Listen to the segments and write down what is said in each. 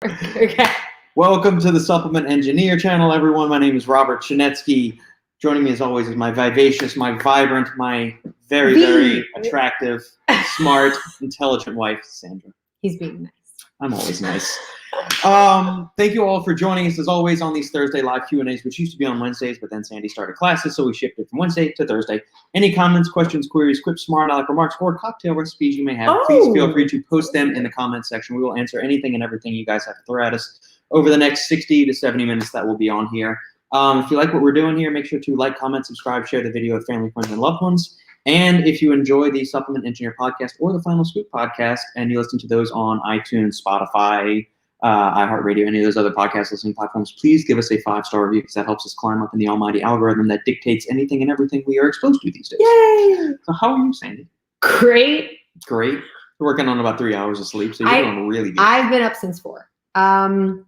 Okay. Welcome to the Supplement Engineer channel, everyone. My name is Robert Chinetsky. Joining me as always is my vivacious, my vibrant, my very attractive, smart, intelligent wife, Sandra. He's being nice. I'm always nice. Thank you all for joining us as always on these Thursday live Q&As, which used to be on Wednesdays, but then Sandy started classes, so we shifted from Wednesday to Thursday. Any comments, questions, queries, quips, smart aleck remarks, or cocktail recipes you may have, please feel free to post them in the comments section. We will answer anything and everything you guys have to throw at us over the next 60 to 70 minutes that will be on here. If you like what we're doing here, make sure to like, comment, subscribe, share the video with family, friends, and loved ones. And if you enjoy the Supplement Engineer podcast or the Final Scoop podcast, and you listen to those on iTunes, Spotify, iHeartRadio, any of those other podcast listening platforms, please give us a 5-star review because that helps us climb up in the almighty algorithm that dictates anything and everything we are exposed to these days. Yay! So how are you, Sandy? Great. Great. We're working on about 3 hours of sleep, so you're doing really good. I've been up since 4.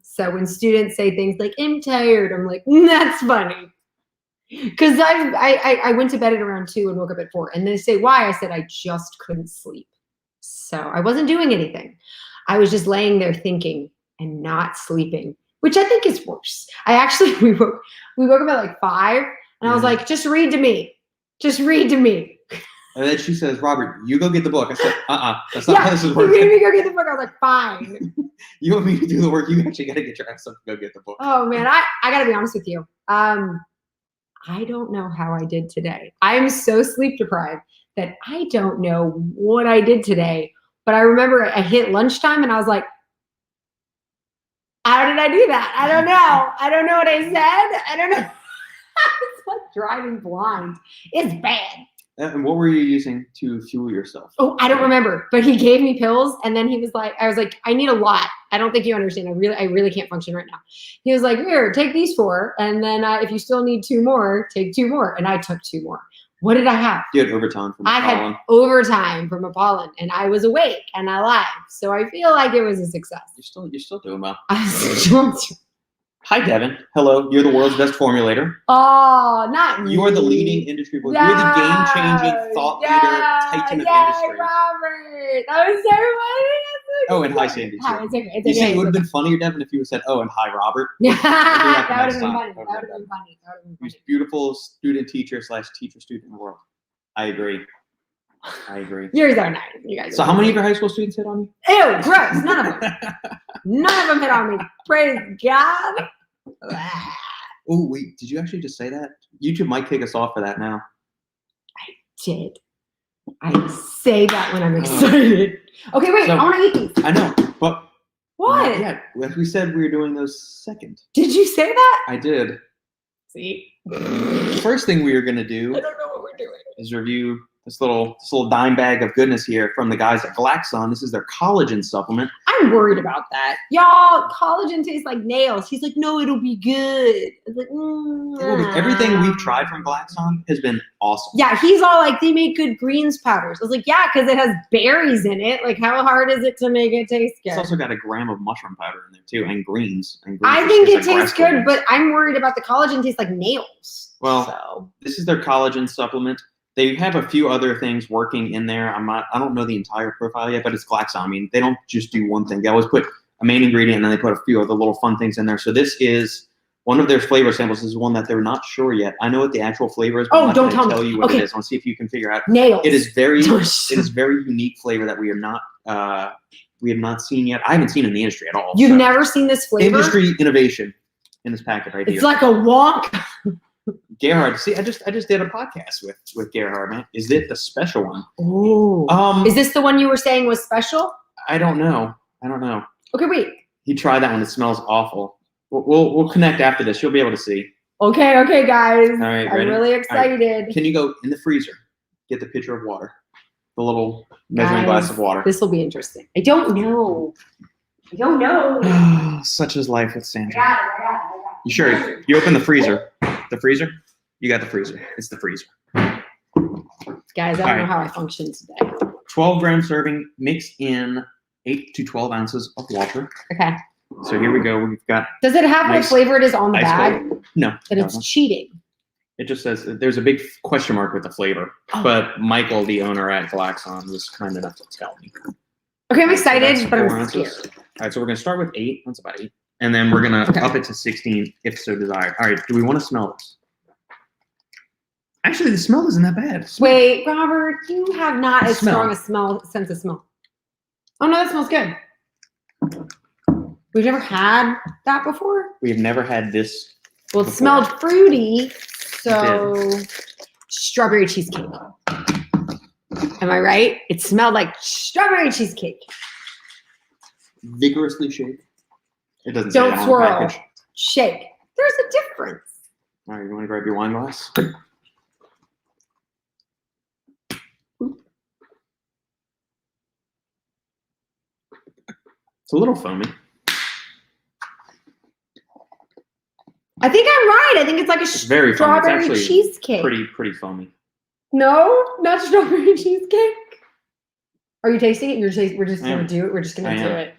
So when students say things like, I'm tired, I'm like, that's funny. Because I went to bed at around 2 and woke up at 4. And they say, why? I said, I just couldn't sleep. So I wasn't doing anything. I was just laying there thinking and not sleeping, which I think is worse. We woke up at like 5 and I was like, just read to me. Just read to me. And then she says, Robert, you go get the book. I said, that's not how this is working. You made me go get the book. I was like, fine. You want me to do the work? You actually got to get your ass up to go get the book. Oh, man. I got to be honest with you. I don't know how I did today. I'm so sleep deprived that I don't know what I did today. But I remember I hit lunchtime and I was like, how did I do that? I don't know. I don't know what I said. I don't know. It's like driving blind. It's bad. And what were you using to fuel yourself? Oh, I don't remember. But he gave me pills, and then he was like, I was like, I need a lot. I don't think you understand. I really can't function right now. He was like, here, take these 4, and then if you still need 2 more, take 2 more. And I took 2 more. What did I have? You had overtime from Apollon. I had overtime from Apollon, and I was awake and alive. So I feel like it was a success. You're still doing well. I Hi, Devin. Hello. You're the world's best formulator. Oh, not me. You are the leading industry voice. You're the game-changing thought leader, titan of industry. Robert. That was so funny. Oh, and hi, Sandy. Hi, it's okay. You see, it would have been funnier, Devin, if you had said, oh, and hi, Robert. Yeah, that would have been funny. That would have been funny. Most beautiful student-teacher / teacher-student in the world. I agree. Yours are nice. You guys. So how many of your high school students hit on you? Ew, gross. None of them. None of them hit on me. Praise God. Oh, wait. Did you actually just say that? YouTube might kick us off for that now. I did. I say that when I'm excited. Okay, wait. So, I want to eat these. I know, but what? Yeah, as we said, we were doing those second. Did you say that? I did. See? First thing we are going to do. I don't know what we're doing. Is review this little dime bag of goodness here from the guys at Glaxon. This is their collagen supplement. I'm worried about that. Y'all, collagen tastes like nails. He's like, no, it'll be good. I was like, everything we've tried from Glaxon has been awesome. Yeah, he's all like, they make good greens powders. I was like, yeah, because it has berries in it. Like, how hard is it to make it taste good? It's also got a gram of mushroom powder in there, too, and greens. I think it tastes good, but I'm worried about the collagen tastes like nails. Well, This is their collagen supplement. They have a few other things working in there. I don't know the entire profile yet, but it's Glaxon. I mean, they don't just do one thing. They always put a main ingredient and then they put a few other little fun things in there. So this is one of their flavor samples. This is one that they're not sure yet. I know what the actual flavor is, but I'm not going to tell you what it is. I want to see if you can figure out. Nails. It is very unique flavor that we have not seen yet. I haven't seen in the industry at all. You've never seen this flavor? Industry innovation in this packet right here. It's like a wonk. Gerhard, see, I just did a podcast with Gerhard, man. Is it the special one? Ooh. Is this the one you were saying was special? I don't know. Okay, wait. You try that one. It smells awful. We'll connect after this. You'll be able to see. Okay, guys. All right, I'm really excited. Right. Can you go in the freezer? Get the pitcher of water, the little measuring glass of water. This will be interesting. I don't know. Such is life with Sandra. I got it. You sure? You open the freezer. The freezer? You got the freezer. It's the freezer. Guys, I don't know how I function today. 12-gram serving. Mix in 8 to 12 ounces of water. Okay. So here we go. We've got. Does it have what flavor it is on the bag? No. Then it's cheating. It just says there's a big question mark with the flavor. Oh. But Michael, the owner at Glaxon, was kind enough to tell me. Okay, I'm So that's excited, but 4 I'm ounces. scared. All right, so we're gonna start with 8. That's about 8, and then we're gonna Okay. up it to 16 if so desired. All right, do we want to smell this? Actually, the smell isn't that bad. Wait, Robert, you have not as Smell. strong a sense of smell. Oh no, that smells good. We've never had that before. We have never had this. Well, it before. smelled fruity, so strawberry cheesecake. Am I right? It smelled like strawberry cheesecake. Vigorously shake. It doesn't say Don't that on the swirl. package. Shake. There's a difference. All right, you want to grab your wine glass? It's a little foamy. I think I'm right. I think it's like a It's very foamy. It's strawberry actually cheesecake. pretty foamy. No, not strawberry cheesecake. Are you tasting it? We're just I gonna am. do it. We're just gonna I do am. it.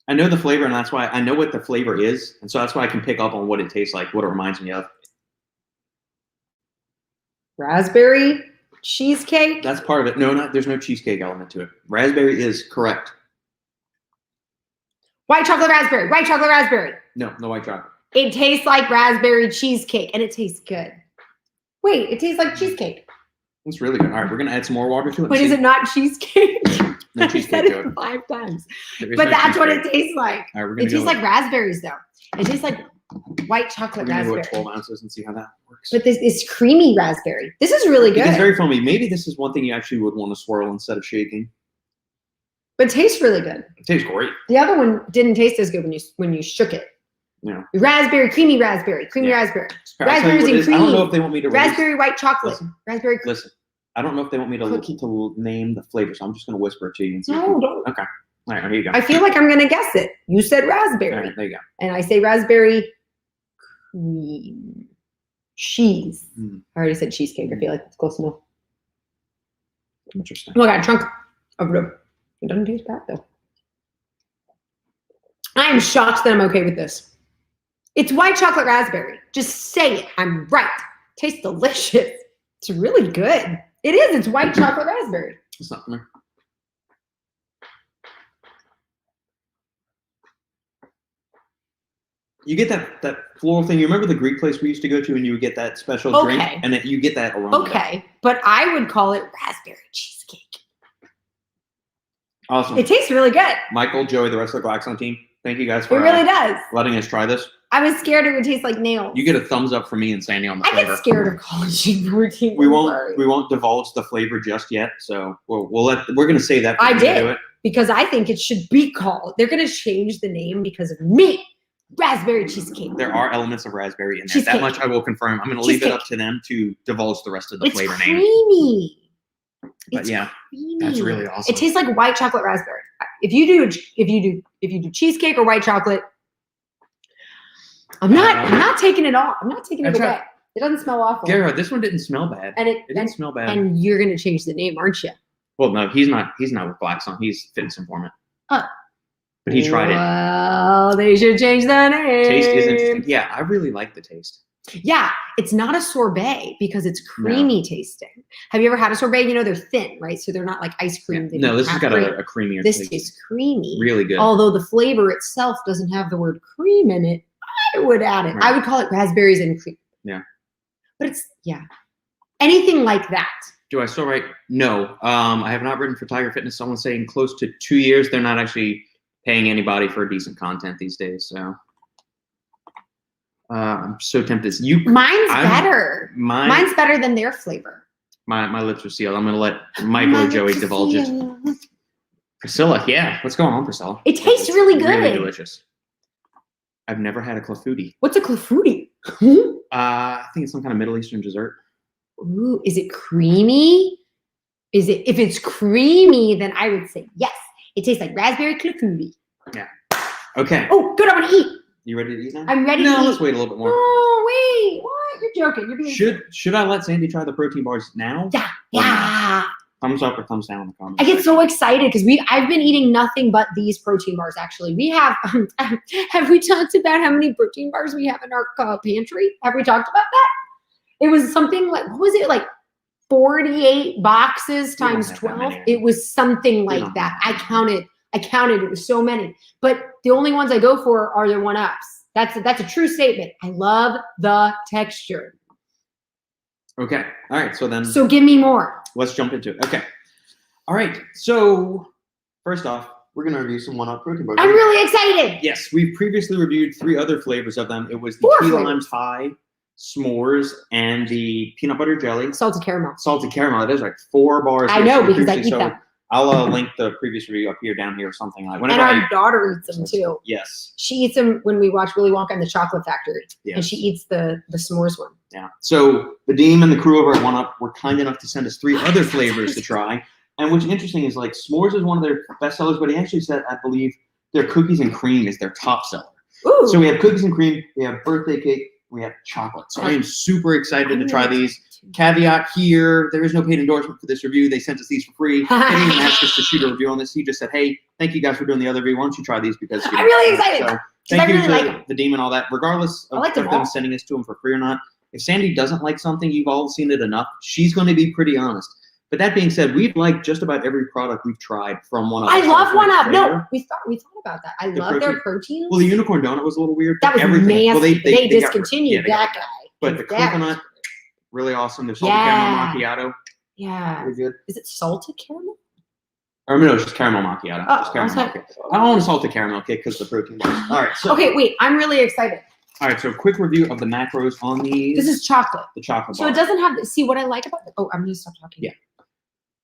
I know the flavor, and that's why I know what the flavor is, and so that's why I can pick up on what it tastes like, what it reminds me of. Raspberry cheesecake. That's part of it. No, there's no cheesecake element to it. Raspberry is correct. White chocolate raspberry. White chocolate raspberry. No white chocolate. It tastes like raspberry cheesecake, and it tastes good. Wait, it tastes like cheesecake. It's really good. All right, we're gonna add some more water to it. But is it not cheesecake? No I cheesecake said to it it. 5 times. There is But no that's what cheesecake. it tastes like. All right, we're It gonna tastes go like raspberries, though. It tastes like white we're chocolate gonna go raspberry. with 12 ounces and see how that works. But this is creamy raspberry. This is really good. It's very foamy. Maybe this is one thing you actually would want to swirl instead of shaking. But it tastes really good. It tastes great. The other one didn't taste as good when you shook it. Yeah. Raspberry, creamy raspberry, creamy Yeah. raspberry. I'll tell you Raspberries what it and is. I don't know cream. if they want me to release- Raspberry white chocolate. Listen. Raspberry. Listen, I don't know if they want me to Cookie. name the flavor, so I'm just going to whisper it to you. And see if No, you- don't. Okay. All right, here you go. I feel like I'm gonna guess it. You said All raspberry, right, there you go. and I say raspberry cream cheese. Mm. I already said cheesecake. I feel like it's close enough. Interesting. Oh, I got a chunk of it. It doesn't taste bad though. I am shocked that I'm okay with this. It's white chocolate raspberry. Just say it. I'm right. Tastes delicious. It's really good. It is. It's white chocolate raspberry. It's not there. You get that floral thing. You remember the Greek place we used to go to, and you would get that special drink, Okay. and you get that aroma. Okay, but I would call it raspberry cheesecake. Awesome. It tastes really good. Michael, Joey, the rest of the Glaxon team, thank you guys It for really does. letting us try this. I was scared it would taste like nails. You get a thumbs up from me and Sandy on the I flavor. get scared of collagen protein. We I'm won't sorry. we won't divulge the flavor just yet, so we're gonna say that. I when we did. do it. Because I think it should be called. They're going to change the name because of me. Raspberry cheesecake. There are elements of raspberry in there. Cheesecake. That much I will confirm. I'm gonna leave it Cheesecake. up to them to divulge the rest of the It's flavor name. creamy. But It's yeah, creamy. that's really awesome. It tastes like white chocolate raspberry. If you do cheesecake or white chocolate, I'm not taking it off. I'm not taking I it tried- away. It doesn't smell awful. Gerhard, this one didn't smell bad. and It didn't smell bad. and you're gonna change the name, aren't you? Well, no, he's not with Glaxon. He's fitness informant. Oh. But he tried it. Well, they should change the name. Taste is interesting. Yeah, I really like the taste. Yeah, it's not a sorbet because it's creamy tasting. Have you ever had a sorbet? You know, they're thin, right? So they're not like ice cream. They No, don't this has have got cream. a creamier This taste. tastes creamy. Really good. Although the flavor itself doesn't have the word cream in it, I would add it. Right. I would call it raspberries and cream. Yeah. But it's, anything like that. Do I still write? No. I have not written for Tiger Fitness. Someone's saying close to 2 years. They're not actually paying anybody for decent content these days. So I'm so tempted. Mine's better. My Mine's better than their flavor. my lips are sealed. I'm gonna let Michael or Joey divulge it. Priscilla, yeah. What's going on, Priscilla? It tastes really good. Really delicious. I've never had a clafouti. What's a clafouti? I think it's some kind of Middle Eastern dessert. Ooh, is it creamy? If it's creamy, then I would say yes. It tastes like raspberry clafouti. Okay. Oh, good, I want to eat. You ready to eat now? I'm ready No, to eat. let's wait a little bit more. Oh, wait, what? You're joking. You're being Should I let Sandy try the protein bars now? Yeah. Thumbs up or thumbs down in the comments. I get so excited because I've been eating nothing but these protein bars. Actually, we have. Have we talked about how many protein bars we have in our pantry? Have we talked about that? It was something like, what was it, like 48 boxes We don't times have that 12. many. It was something We like don't that. have I that counted. It was so many. But the only ones I go for are the 1-ups. That's a true statement. I love the texture. Okay. All right. So then So give me more. let's jump into it. Okay. All right. So first off, we're going to review some 1-Up protein bars. I'm really excited. Yes, we've previously reviewed 3 other flavors of them. It was the 4 key flavors. lime pie, s'mores, and the peanut butter jelly. Salted caramel. Salted caramel. It is like 4 bars. I here, know so because I previously- eat so them. I'll link the previous review up here, down here, or something like. And Whenever our daughter eats them too. Yes. She eats them when we watch Willy Wonka and the Chocolate Factory. Yes. And she eats the s'mores one. Yeah. So the Deem and the crew over at 1-Up were kind enough to send us 3 other flavors to try. And what's interesting is like s'mores is one of their best sellers, but he actually said, I believe, their cookies and cream is their top seller. Ooh. So we have cookies and cream, we have birthday cake, we have chocolate. So I am super excited to try these. Caveat here, there is no paid endorsement for this review. They sent us these for free. They didn't even ask us to shoot a review on this. He just said, hey, thank you guys for doing the other review. Why don't you try these because I'm really excited. So Because thank I you really to like 'em. the Deem and all that. Regardless I of, like them of them all. sending us to them for free or not, if Sandy doesn't like something, you've all seen it enough. She's going to be pretty honest. But that being said, we've liked just about every product we've tried from 1-Up. I love 1-Up. No, flavor. we thought about that. I The love their proteins. Well, the unicorn donut was a little weird. that but was everything. nasty. Well, they got- discontinued yeah, they got- that guy. But the That- coconut, really awesome. The salted caramel macchiato, Yeah. really good. Is it salted caramel? Or no, it's just caramel macchiato. Oh, just caramel I was like- macchiato. I don't want a salted caramel cake because the protein. All right. So, Okay, wait. I'm really excited. All right. So quick review of the macros on these. This is chocolate. the chocolate So bar. it doesn't have. See what I like about it? Oh, I'm gonna stop talking. Yeah.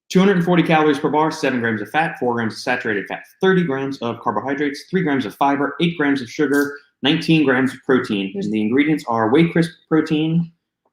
240 calories per bar, 7 grams of fat, 4 grams of saturated fat, 30 grams of carbohydrates, 3 grams of fiber, 8 grams of sugar, 19 grams of protein. And the ingredients are whey crisp protein,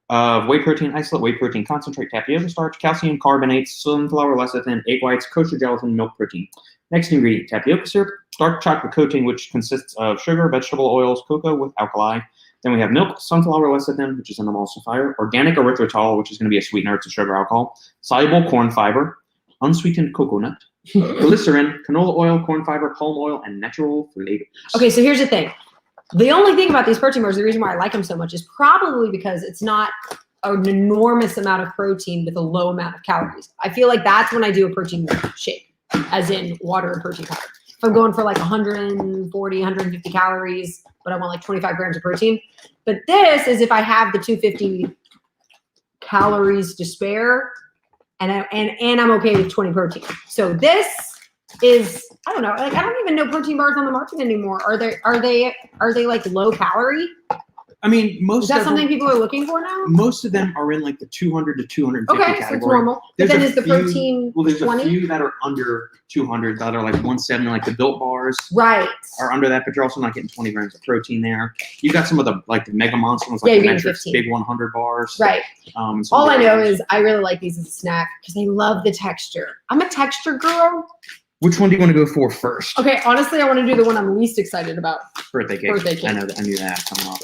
whey protein isolate, whey protein concentrate, tapioca starch, calcium carbonate, sunflower lecithin, egg whites, kosher gelatin, milk protein. Next ingredient, tapioca syrup, dark chocolate coating, which consists of sugar, vegetable oils, cocoa with alkali. Then we have milk, sunflower lecithin, which is an emulsifier, organic erythritol, which is going to be a sweetener, it's a sugar alcohol, soluble corn fiber, unsweetened coconut, glycerin, canola oil, corn fiber, palm oil, and natural flavors. Okay, so here's the thing. The only thing about these protein bars, the reason why I like them so much is probably because it's not an enormous amount of protein with a low amount of calories. I feel like that's when I do a protein shake, as in water and protein powder. If I'm going for like 140, 150 calories, but I want like 25 grams of protein. But this is if I have the 250 calories to spare, and I'm okay with 20 protein. So this is, I don't know, like I don't even know protein bars on the market anymore. Are they like low calorie? I mean, most Is that of something them, people are looking for now? most of them are in like the 200 to 250 Okay, so category. it's normal. But There's then a is the few- protein Well, there's 20? a few that are under 200 that are like 170, like the Built bars Right. are under that, but you're also not getting 20 grams of protein there. You got some of the like the Mega Monster ones, like Yeah, the you're getting Metrics 15. Big 100 bars. Right. And some All of I the know others. is I really like these as a snack because I love the texture. I'm a texture girl. Which one do you want to go for first? Okay, honestly, I want to do the one I'm least excited about. Birthday cake. Birthday cake. I know. I knew that coming off.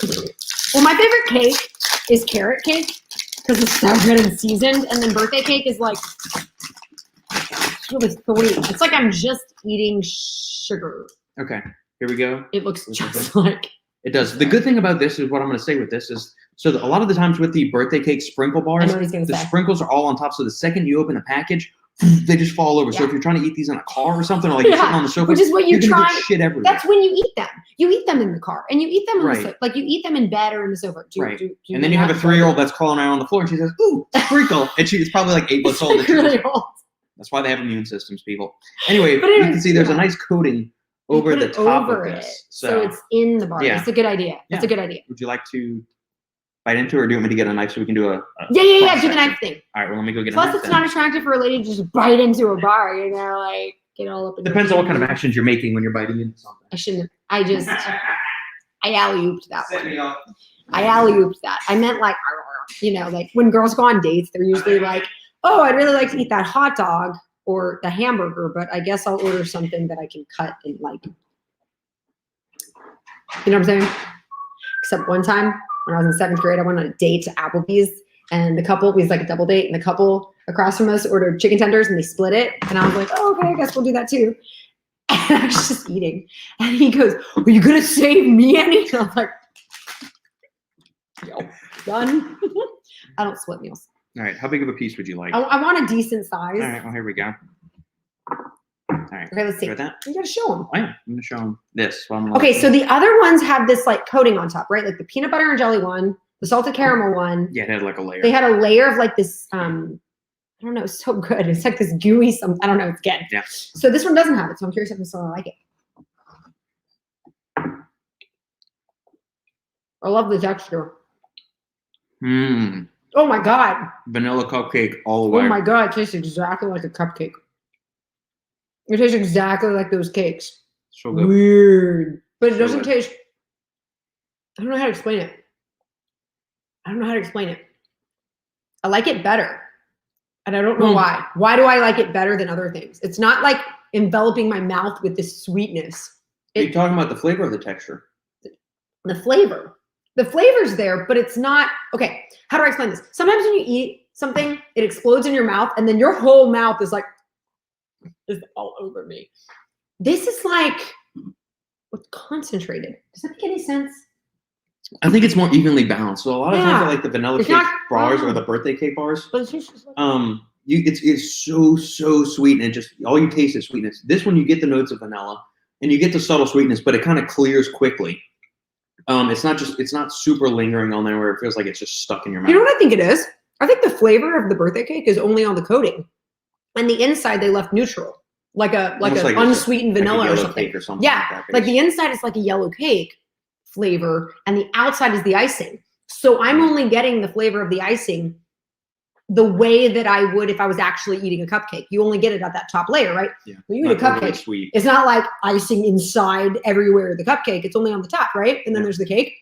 Well, my favorite cake is carrot cake because it's so good and seasoned. And then birthday cake is like, it's really sweet. It's like I'm just eating sugar. Okay, here we go. It looks This is just like. It does. The good thing about this is what I'm going to say with this is, so a lot of the times with the birthday cake sprinkle I bars, know what he's going to the say. sprinkles are all on top. So the second you open the package, they just fall over. So Yeah. if you're trying to eat these in a car or something, or like you're Yeah, sitting on the sofa, Which is what you you're gonna try. get shit everywhere. That's when you eat them. You eat them in the car, and you eat them in Right. the like you eat them in bed or in the sofa. Right. And then you have a 3-year-old that's crawling around on the floor, and she says, "Ooh, sprinkle," and she's probably like 8 months old. and It's she really just- old. That's why they have immune systems, people. Anyway, But you anyways, can see there's a yeah. nice coating You over put the it top over of it, this. so it's in the bar. Yeah. That's a good idea. That's Yeah. a good idea. Would you like to bite into it, or do you want me to get a knife so we can do a Yeah. Do cross the section? knife thing. All right, well, let me go get a Plus, knife it's then. not attractive for a lady to just bite into a bar. You know, like get all up in. Depends on your what kind of teeth. actions you're making when you're biting into something. I shouldn't. I just. I alley-ooped that Set one. me up. I alley-ooped that. I meant like, you know, like when girls go on dates, they're usually like, "Oh, I'd really like to eat that hot dog or the hamburger, but I guess I'll order something that I can cut and like." You know what I'm saying? Except one time when I was in 7th grade, I went on a date to Applebee's, and the couple, it was like a double date, and the couple across from us ordered chicken tenders, and they split it, and I was like, "Oh, okay, I guess we'll do that too." And I was just eating, and he goes, "Are you gonna save me any?" And I was like, "Yo, done." I don't split meals. All right. How big of a piece would you like? I want a decent size. All right. Well, here we go. All right. Okay, let's see. Got that? You gotta show them. Oh, yeah. I'm gonna show them this. Okay, so the other ones have this like coating on top, right? Like the peanut butter and jelly one, the salted caramel one. Yeah, it had like a layer. They had a layer of like this. I don't know. It's so good. It's like this gooey. I don't know. It's good. Yeah. So this one doesn't have it. So I'm curious if I'm still gonna like it. I love the texture. Mmm. Oh my god. Vanilla cupcake all the way. Oh my god. It tastes exactly like a cupcake. It tastes exactly like those cakes. So good. Weird. But it So doesn't good. taste. I don't know how to explain it. I like it better. And I don't know why. Why do I like it better than other things? It's not like enveloping my mouth with this sweetness. Are you talking about the flavor or the texture? The flavor. The flavor's there, but it's not. Okay, how do I explain this? Sometimes when you eat something, it explodes in your mouth, and then your whole mouth is like, is all over me. This is like what's concentrated. Does that make any sense? I think it's more evenly balanced. So a lot of times I like the vanilla It's cake not- bars or the birthday cake bars. But it's just like, It's so sweet, and it just all you taste is sweetness. This one you get the notes of vanilla, and you get the subtle sweetness, but it kind of clears quickly. It's not super lingering on there where it feels like it's just stuck in your mouth. you know what I think it is? I think the flavor of the birthday cake is only on the coating, and the inside they left neutral, like an unsweetened vanilla like a or yellow something. cake or something. Yeah, like, that like the inside is like a yellow cake flavor, and the outside is the icing. So I'm only getting the flavor of the icing the way that I would if I was actually eating a cupcake. You only get it at that top layer, right? Yeah. When you eat a Not overly cupcake, sweet. it's not like icing inside everywhere the cupcake. It's only on the top, right? And then there's the cake.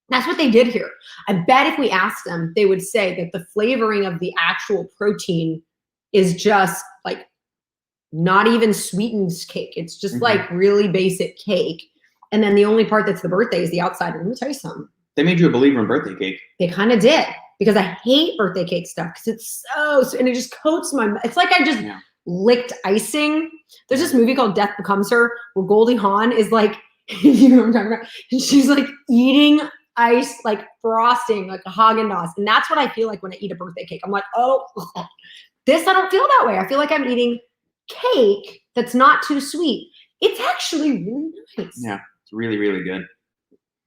That's what they did here. I bet if we asked them, they would say that the flavoring of the actual protein is just like not even sweetened cake. It's just like really basic cake. And then the only part that's the birthday is the outside. And let me tell you something. They made you a believer in birthday cake. They kind of did, because I hate birthday cake stuff because it's and it just coats my mouth. It's like I just licked icing. There's this movie called Death Becomes Her where Goldie Hawn is like, you know what I'm talking about? And she's like eating ice, like frosting, like a Haagen-Dazs. And that's what I feel like when I eat a birthday cake. I'm like, oh, this, I don't feel that way. I feel like I'm eating cake that's not too sweet. It's actually really nice. Yeah, it's really, really good.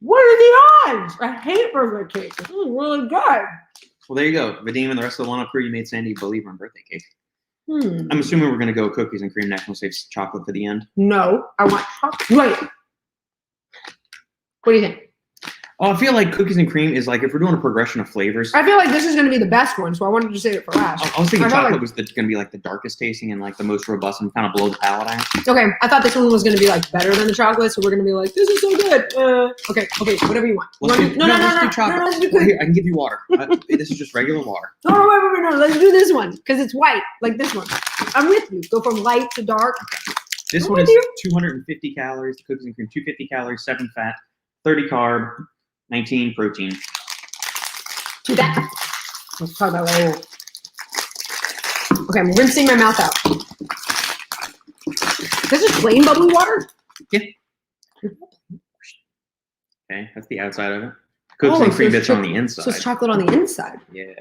What are the odds? I hate birthday cake. This is really good. Well, there you go. Vadim and the rest of the Lana crew, you made Sandy a believer in birthday cake. Hmm. I'm assuming we're going to go cookies and cream next. We'll save chocolate for the end. No, I want chocolate. Wait. What do you think? Oh, I feel like cookies and cream is like if we're doing a progression of flavors. I feel like this is going to be the best one, so I wanted to save it for last. I was thinking I thought, chocolate like- was going to be like the darkest tasting and like the most robust and kind of blow the palate out. Okay, I thought this one was going to be like better than the chocolate, so we're going to be like, this is so good. Okay, whatever you want. Let's do chocolate. No, let's do Well, cookies. here, I can give you water. This is just regular water. No, wait, let's do this one, because it's white, like this one. I'm with you. Go from light to dark. This I'm one is with you. 250 calories. The cookies and cream, 250 calories, 7 fat, 30 carb, 19 protein. Do that. Let's talk about that later. Okay, I'm rinsing my mouth out. This is plain bubbly water? Yeah. Okay, that's the outside of it. Cookies and cream bits on the inside. So it's chocolate on the inside. Yeah.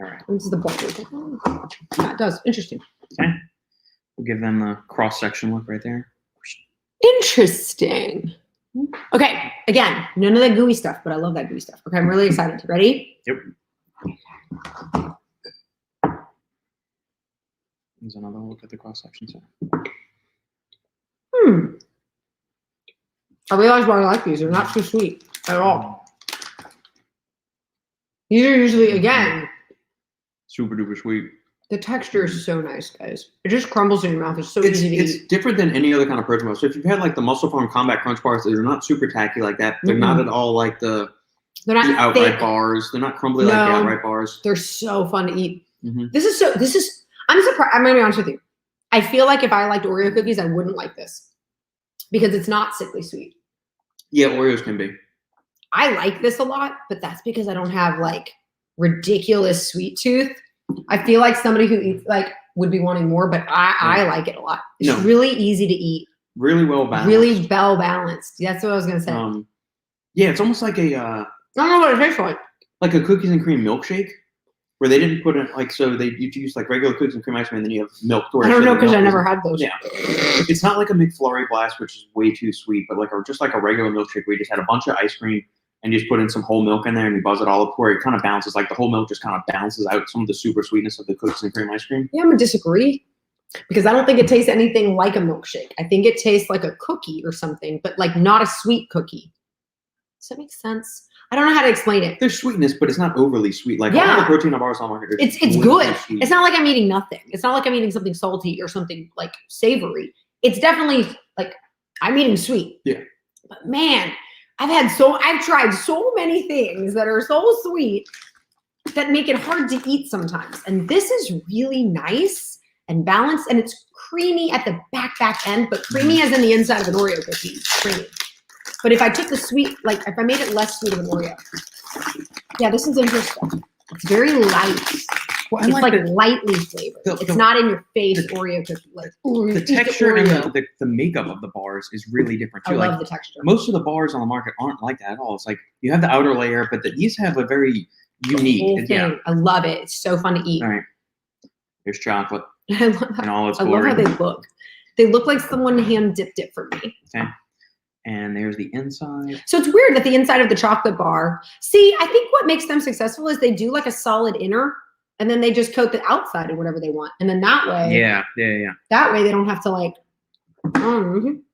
All right. This is the bubbly. Yeah, it does. Interesting. Okay. We'll give them the cross-section look right there. Interesting. Okay, again, none of that gooey stuff, but I love that gooey stuff. Okay, I'm really excited. Ready? Yep. There's another look at the cross-section. I realize why I like these. They're not too sweet at all. These are usually, again, Super duper sweet. the texture is so nice, guys. It just crumbles in your mouth. It's so easy to It's eat. different than any other kind of protein bar. So if you've had like the Muscle Farm Combat Crunch bars, they're not super tacky like that. They're not at all like the They're not outright thick. bars. They're not crumbly like the No. outright bars. They're so fun to eat. Mhm. I'm surprised. I'm going to be honest with you. I feel like if I liked Oreo cookies, I wouldn't like this because it's not sickly sweet. Yeah, Oreos can be. I like this a lot, but that's because I don't have like ridiculous sweet tooth. I feel like somebody who eats like would be wanting more, but I like it a lot. It's No. really easy to eat, Really well balanced. really well balanced. That's what I was gonna say. Yeah, it's almost like I don't know what it tastes like. a cookies and cream milkshake where they didn't put in so they use like regular cookies and cream ice cream, and then you have milk. I don't know because I never had those. Yeah, it's not like a McFlurry Blast, which is way too sweet, but just like a regular milkshake where you just had a bunch of ice cream and you just put in some whole milk in there and you buzz it all up where it kind of bounces. Like the whole milk just kind of bounces out some of the super sweetness of the cookies and cream ice cream. Yeah, I'm gonna disagree because I don't think it tastes anything like a milkshake. I think it tastes like a cookie or something, but like not a sweet cookie. Does that make sense? I don't know how to explain it. There's sweetness, but it's not overly sweet. Like all the protein bars on the market, it's good. It's not like I'm eating nothing. It's not like I'm eating something salty or something like savory. It's definitely like I'm eating sweet. Yeah. But man, I've tried so many things that are so sweet that make it hard to eat sometimes. And this is really nice and balanced, and it's creamy at the back end, but creamy as in the inside of an Oreo cookie. Creamy. But if I took the sweet, like if I made it less sweet of an Oreo. Yeah, this is interesting. It's very light. Well, it's like lightly flavored. It's not in your face Oreo cookie. Like the texture and the makeup of the bars is really different too. I love the texture. Most of the bars on the market aren't like that at all. It's like you have the outer layer, but these have a very unique. Yeah. I love it. It's so fun to eat. All right. Here's chocolate. I love in all its I glory. love how they look. They look like someone hand dipped it for me. Okay. And there's the inside. So it's weird that the inside of the chocolate bar. See, I think what makes them successful is they do like a solid inner, and then they just coat the outside in whatever they want, and then that way. Yeah. That way they don't have to like. I'm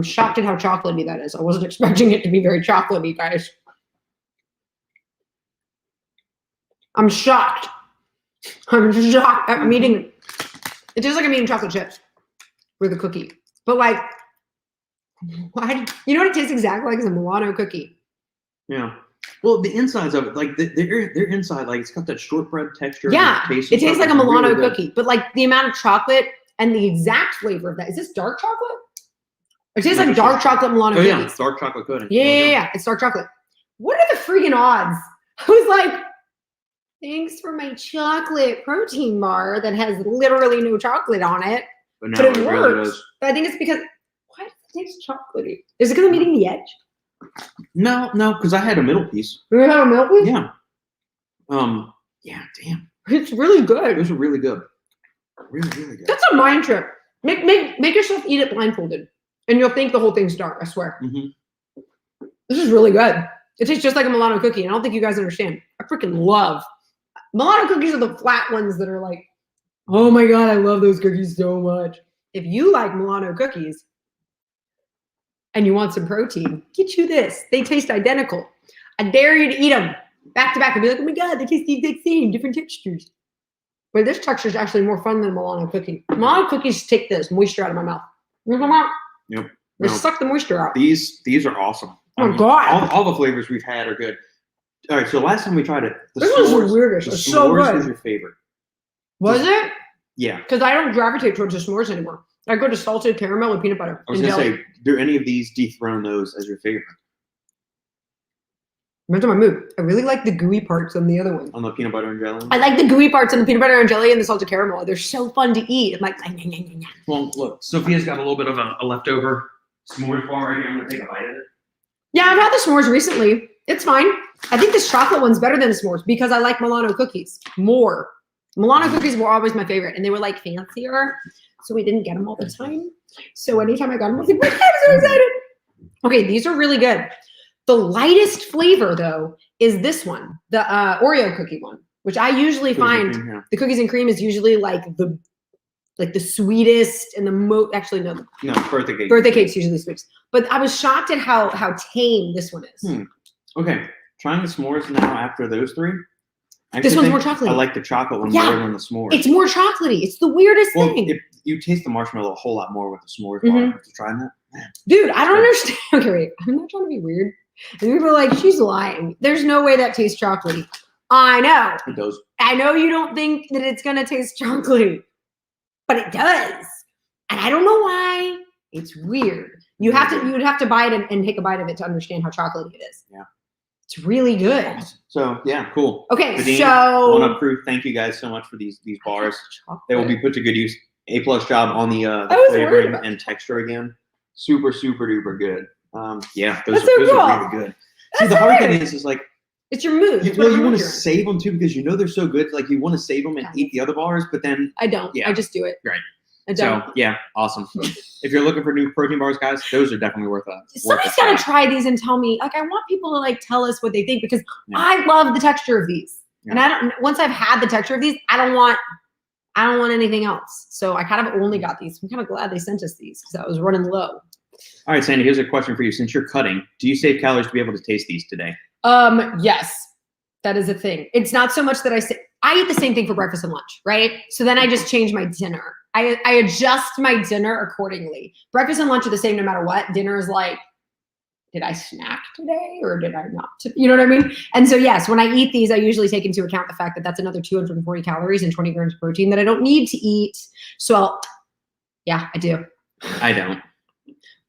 shocked at how chocolatey that is. I wasn't expecting it to be very chocolatey, guys. I'm shocked. I'm shocked. I'm eating. It tastes like I'm eating chocolate chips with a cookie. But like, why? You know what it tastes exactly like? Is a Milano cookie. Yeah. Well, the insides of it, like their inside, like it's got that shortbread texture. Yeah, it tastes like a Milano really cookie. But like the amount of chocolate and the exact flavor of that. Is this dark chocolate? It tastes like dark chocolate Milano cookies. Yeah, dark chocolate coating. Yeah. It's dark chocolate. What are the freaking odds? I was like, thanks for my chocolate protein bar that has literally no chocolate on it. But it works. Really but I think it's because, why does it taste chocolatey? Is it because I'm eating the edge? No, because I had a middle piece. You had a middle piece? Yeah. Yeah, damn. It's really good. Those are really good. Really, really good. That's a mind trip. Make yourself eat it blindfolded, and you'll think the whole thing's dark, I swear. Mm-hmm. This is really good. It tastes just like a Milano cookie, and I don't think you guys understand. I freaking love Milano cookies. Are the flat ones that are like, oh my God, I love those cookies so much. If you like Milano cookies and you want some protein, get you this. They taste identical. I dare you to eat them back to back and be like, oh my God, they taste the exact same, different textures. But this texture is actually more fun than a Milano cookie. Milano cookies take this moisture out of my mouth. Yep. They suck the moisture out. These are awesome. Oh my God. All the flavors we've had are good. All right, so last time we tried it, this was the weirdest. It's so good. Was your favorite? Was it? Yeah. Because I don't gravitate towards the s'mores anymore. I go to salted caramel with peanut butter. I was going to say, do any of these dethrone those as your favorite? Depends on my mood. I really like the gooey parts on the other one. On the peanut butter and jelly? I like the gooey parts on the peanut butter and jelly and the salted caramel. They're so fun to eat. I'm like, well, look, Sophia's got a little bit of a leftover s'mores bar right here. I'm going to take a bite of it. Yeah, I've had the s'mores recently. It's fine. I think this chocolate one's better than the s'mores because I like Milano cookies more. Milano cookies were always my favorite, and they were like fancier, so we didn't get them all the time. So anytime I got them, I was like, I'm so excited. Okay, these are really good. The lightest flavor, though, is this one, the Oreo cookie one, which I usually find the cookies and cream is usually like the sweetest and the most. Actually, no, birthday cake. Birthday cake's usually the sweetest. But I was shocked at how tame this one is. Okay, trying the s'mores now after those three. This one's more chocolatey. I like the chocolate one more than the s'mores. It's more chocolatey. It's the weirdest thing. You taste the marshmallow a whole lot more with the s'mores bar. Have you tried that? Man. Dude, I don't understand. Okay, wait. I'm not trying to be weird. And people are like, she's lying. There's no way that tastes chocolatey. I know. It does. I know you don't think that it's going to taste chocolatey, but it does. And I don't know why. It's weird. You would have to buy it and take a bite of it to understand how chocolatey it is. Yeah. It's really good. So yeah, cool. Okay, Vadim, so one up proof. Thank you guys so much for these bars. They will be put to good use. A+ job on the flavoring and texture again. Super duper good. Yeah, those are really good. See, the hard thing is like It's your mood. It's Well, you whatever want mood to you're in. save them too because you know they're so good. Like you want to save them and eat the other bars, but then I don't. Yeah. I just do it. Right. I don't. So yeah, awesome. If you're looking for new protein bars, guys, those are definitely worth it. Somebody's got to try these and tell me. Like, I want people to like tell us what they think because Yeah. I love the texture of these. Yeah. And I don't. Once I've had the texture of these, I don't want anything else. So I kind of only got these. I'm kind of glad they sent us these because I was running low. All right, Sandy. Here's a question for you. Since you're cutting, do you save calories to be able to taste these today? Yes, that is a thing. It's not so much that I eat the same thing for breakfast and lunch, right? So then I just change my dinner. I adjust my dinner accordingly. Breakfast and lunch are the same no matter what. Dinner is like, did I snack today or did I not? You know what I mean? And so yes, when I eat these, I usually take into account the fact that that's another 240 calories and 20 grams of protein that I don't need to eat. So yeah, I do. I don't.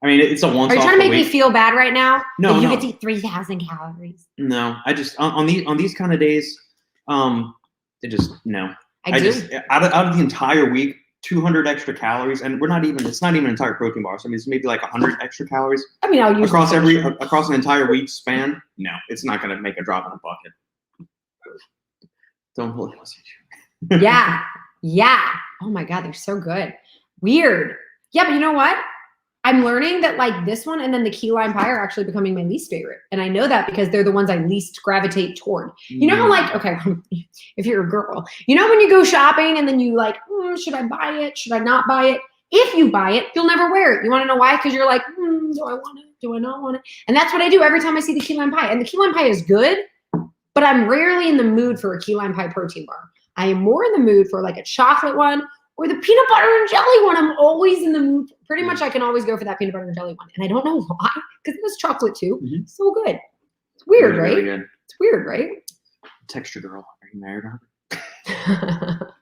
I mean, it's a once. Are you trying to make me feel bad right now? No, you no. get to eat 3,000 calories. No, I just on these kind of days, it just no. I do. Just out of the entire week, 200 extra calories, and it's not even an entire protein bar. So I mean, it's maybe like 100 extra calories. I mean, I'll use across an entire week span. No, it's not going to make a drop in a bucket. Don't hold it. Yeah. Oh my God, they're so good. Weird. Yeah, but you know what? I'm learning that like this one and then the key lime pie are actually becoming my least favorite. And I know that because they're the ones I least gravitate toward. You know how like, okay, if you're a girl, you know when you go shopping and then you like, should I buy it? Should I not buy it? If you buy it, you'll never wear it. You want to know why? Because you're like, do I want it? Do I not want it? And that's what I do every time I see the key lime pie. And the key lime pie is good, but I'm rarely in the mood for a key lime pie protein bar. I am more in the mood for like a chocolate one or the peanut butter and jelly one. I'm always in the mood. Pretty much I can always go for that peanut butter and jelly one. And I don't know why, because it was chocolate too. Mm-hmm. So good. It's weird, really, right? Really good. It's weird, right? Texture girl. Are you married or not?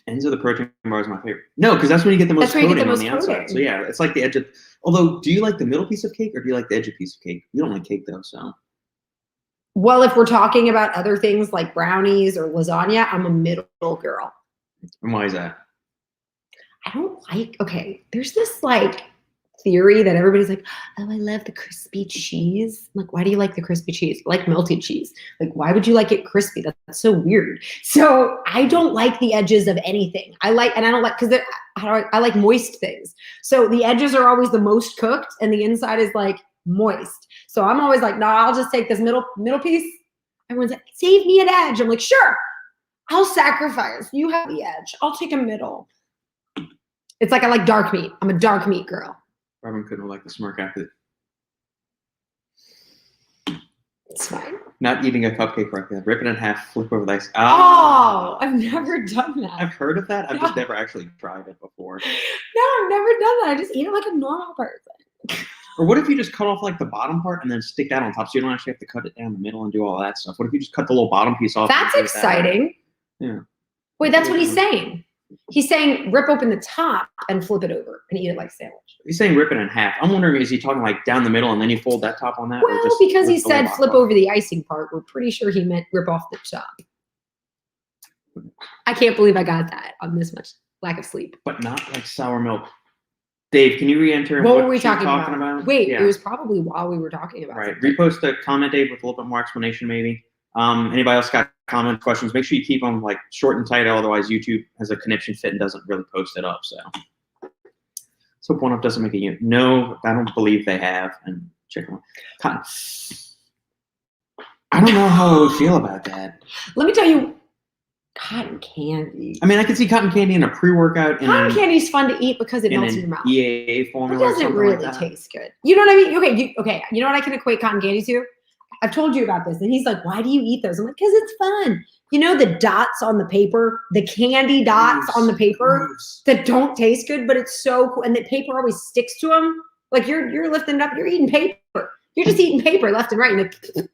Ends of the protein bar is my favorite. No, because that's when you get the most coating on the outside. So yeah, it's like the edge of. Although, do you like the middle piece of cake or do you like the edge of piece of cake? You don't like cake though, so. Well, if we're talking about other things like brownies or lasagna, I'm a middle girl. And why is that? I don't like. Okay, there's this like theory that everybody's like, oh, I love the crispy cheese. I'm like, why do you like the crispy cheese? I like melted cheese. Like, why would you like it crispy? That's so weird. So I don't like the edges of anything. I don't like, because I like moist things. So the edges are always the most cooked and the inside is like moist. So I'm always like, no, I'll just take this middle piece. Everyone's like, save me an edge. I'm like, sure, I'll sacrifice. You have the edge. I'll take a middle. It's like I like dark meat. I'm a dark meat girl. Robin couldn't like the smirk after It's fine. not eating a cupcake correctly. Rip it in half, flip over the ice. Oh, I've never done that. I've heard of that. I've just never actually tried it before. No, I've never done that. I just eat it like a normal person. Or what if you just cut off like the bottom part and then stick that on top so you don't actually have to cut it down the middle and do all that stuff? What if you just cut the little bottom piece off? That's exciting. Yeah. Wait, that's what he's saying. He's saying rip open the top and flip it over and eat it like a sandwich. He's saying rip it in half. I'm wondering, is he talking like down the middle and then you fold that top on that? Well, or just because he said flip part? over the icing part, we're pretty sure he meant rip off the top. I can't believe I got that on this much lack of sleep. But not like sour milk. Dave, can you re-enter what were we talking about? about? Wait, it was probably while we were talking about Right. something. Repost the comment, Dave, with a little bit more explanation maybe. Anybody else got comments, questions? Make sure you keep them like short and tight, otherwise YouTube has a conniption fit and doesn't really post it up. So One Up doesn't make a unit. No, I don't believe they have. And check them out. I don't know how I would feel about that. Let me tell you, cotton candy. I mean, I could see cotton candy in a pre-workout. Cotton candy is fun to eat because it melts in your mouth. EAA It formula. doesn't really taste good. You know what I mean? Okay. You know what I can equate cotton candy to? I've told you about this. And he's like, why do you eat those? I'm like, because it's fun. You know the dots on the paper, the candy dots on the paper that don't taste good, but it's so cool. And the paper always sticks to them. Like you're lifting it up, you're eating paper. You're just eating paper left and right. And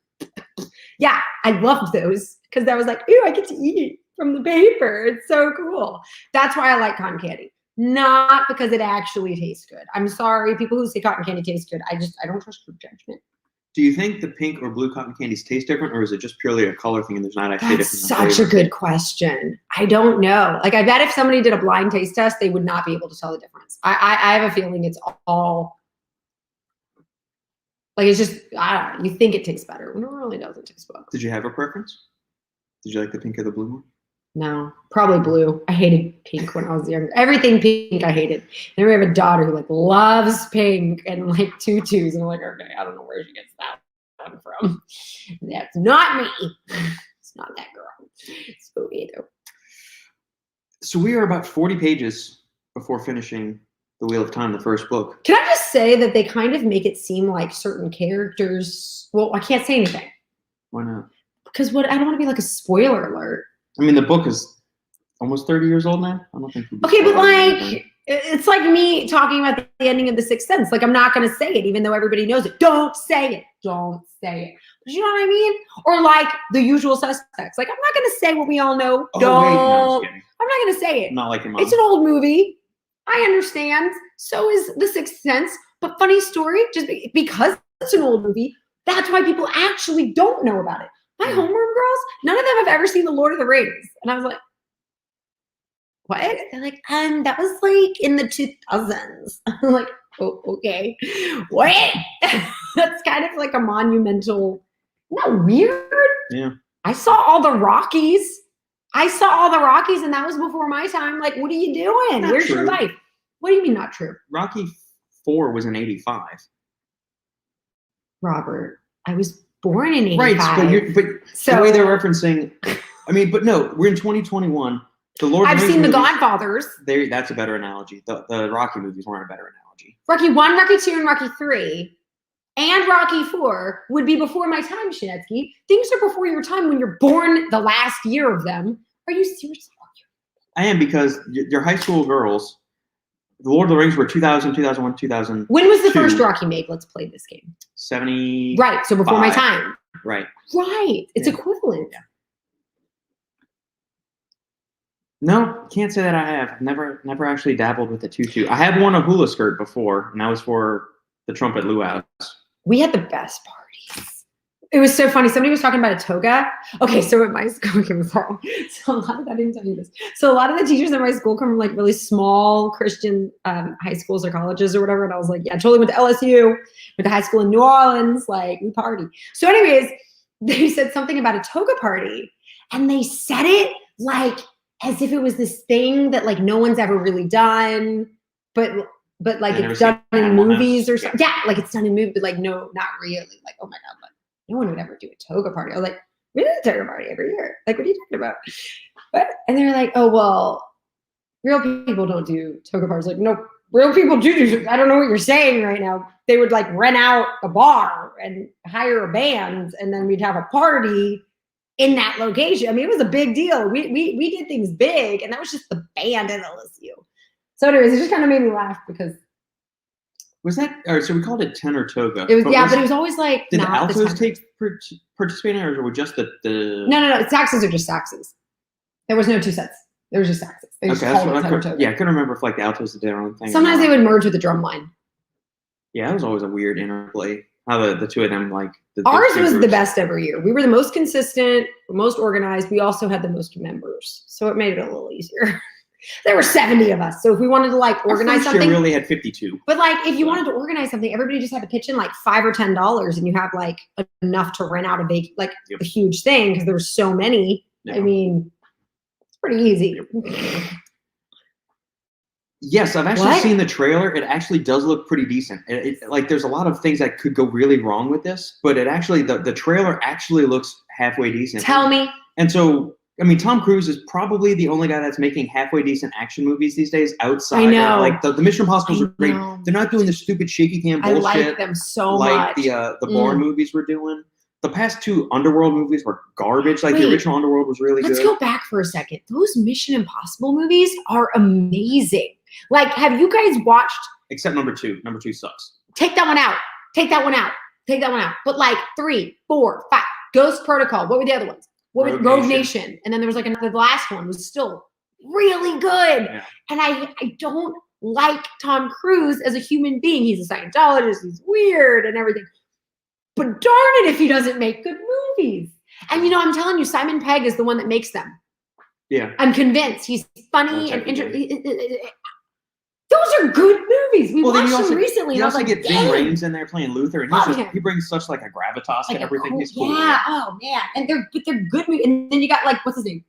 yeah, I loved those because I was like, ew, I get to eat from the paper. It's so cool. That's why I like cotton candy. Not because it actually tastes good. I'm sorry, people who say cotton candy tastes good. I don't trust your judgment. Do you think the pink or blue cotton candies taste different, or is it just purely a color thing and there's not actually That's different? such a good question. I don't know. Like, I bet if somebody did a blind taste test, they would not be able to tell the difference. I have a feeling it's all. Like it's just, I don't know, you think it tastes better when it really doesn't taste well. Did you have a preference? Did you like the pink or the blue one? No, probably blue. I hated pink when I was younger. Everything pink I hated. Then we have a daughter who like loves pink and like tutus. And I'm like, okay, I don't know where she gets that one from. That's not me. It's not that girl. So either. So we are about 40 pages before finishing The Wheel of Time, the first book. Can I just say that they kind of make it seem like certain characters, well, I can't say anything. Why not? Because I don't want to be like a spoiler alert. I mean, the book is almost 30 years old now. I don't think. Okay, but like, it's like me talking about the ending of The Sixth Sense. Like, I'm not going to say it, even though everybody knows it. Don't say it. Don't say it. But you know what I mean? Or like The Usual Suspects. Like, I'm not going to say what we all know. Oh, Don't. wait, no, I'm just kidding. I'm not going to say it. Not like your mom. It's an old movie. I understand. So is The Sixth Sense. But funny story, just because it's an old movie, that's why people actually don't know about it. My homeroom girls, none of them have ever seen The Lord of the Rings. And I was like, what? They're like, that was like in the 2000s. I'm like, oh, okay. What? That's kind of like a monumental, isn't that weird? Yeah. I saw all the Rockies. And that was before my time. Like, what are you doing? Not Where's true. your life? What do you mean not true? Rocky 4 was in 85. Robert, I was born in 85. Right, but so, the way they're referencing, I mean, but no, we're in 2021. The Lord of I've the Rings seen The movies, Godfathers. That's a better analogy. The Rocky movies weren't a better analogy. Rocky 1, Rocky 2, and Rocky 3, and Rocky 4 would be before my time, Shinetsky. Things are before your time when you're born the last year of them. Are you serious? I am, because your high school girls, The Lord of the Rings were 2000, 2001, 2000. When was the first Rocky made? Let's play this game. 70. Right, so before my time. Right. Right, it's equivalent. Yeah. No, can't say that I have. Never actually dabbled with the tutu. I have worn a hula skirt before, and that was for the trumpet luau's. We had the best parties. It was so funny. Somebody was talking about a toga. Okay, so at my school, so a lot of, I didn't tell you this. So a lot of the teachers in my school come from like really small Christian high schools or colleges or whatever. And I was like, yeah, I totally went to LSU, went to high school in New Orleans, like we party. So anyways, they said something about a toga party, and they said it like as if it was this thing that like no one's ever really done, but like it's done in movies or something. Yeah, like it's done in movies, but like no, not really. Like, oh my God, like no one would ever do a toga party. I was like, we do a toga party every year. Like, what are you talking about? But, and they're like, oh, well, real people don't do toga parties. Like, no, real people do. I don't know what you're saying right now. They would like rent out a bar and hire a band, and then we'd have a party in that location. I mean, it was a big deal. We did things big, and that was just the band at LSU. So anyways, it just kind of made me laugh because was that, all right, so we called it tenor toga. It was, but it was always like, did the altos participate in it, or were just the No, saxes are just saxes. There was no two sets. There was just saxes. They just called it tenor toga. Yeah, I couldn't remember if like the altos did their own thing. Sometimes they would merge with the drum line. Yeah, that was always a weird interplay. How the two of them like. Ours was the best every year. We were the most consistent, most organized. We also had the most members, so it made it a little easier. There were 70 of us, so if we wanted to like organize something, we really had 52. But like, if you wanted to organize something, everybody just had to pitch in like $5 or $10, and you have like enough to rent out a huge thing because there were so many. Yeah. I mean, it's pretty easy. Yes, I've actually seen the trailer. It actually does look pretty decent. Like there's a lot of things that could go really wrong with this, but it actually the trailer actually looks halfway decent. Tell me. And so, I mean, Tom Cruise is probably the only guy that's making halfway decent action movies these days outside. I know. Like the Mission Impossibles are great. They're not doing the stupid shaky cam bullshit. I like them so much. Like the Bourne movies were doing. The past two Underworld movies were garbage. Like the original Underworld was really good. Let's go back for a second. Those Mission Impossible movies are amazing. Like, have you guys watched? Except number 2. Number 2 sucks. Take that one out. Take that one out. Take that one out. But like 3, 4, 5. Ghost Protocol. What were the other ones? Rogue Nation. And then there was like the last one was still really good. Yeah. And I don't like Tom Cruise as a human being. He's a Scientologist. He's weird and everything. But darn it if he doesn't make good movies. And, you know, I'm telling you, Simon Pegg is the one that makes them. Yeah. I'm convinced. He's funny and interesting. Those are good movies. We Well, then watched them recently. You and I was also like, get Ving Rhames in there playing Luther, and Love him. he brings such like a gravitas like to everything. Cool, He's cool. yeah. Oh man, and they're good movies. And then you got like what's his name,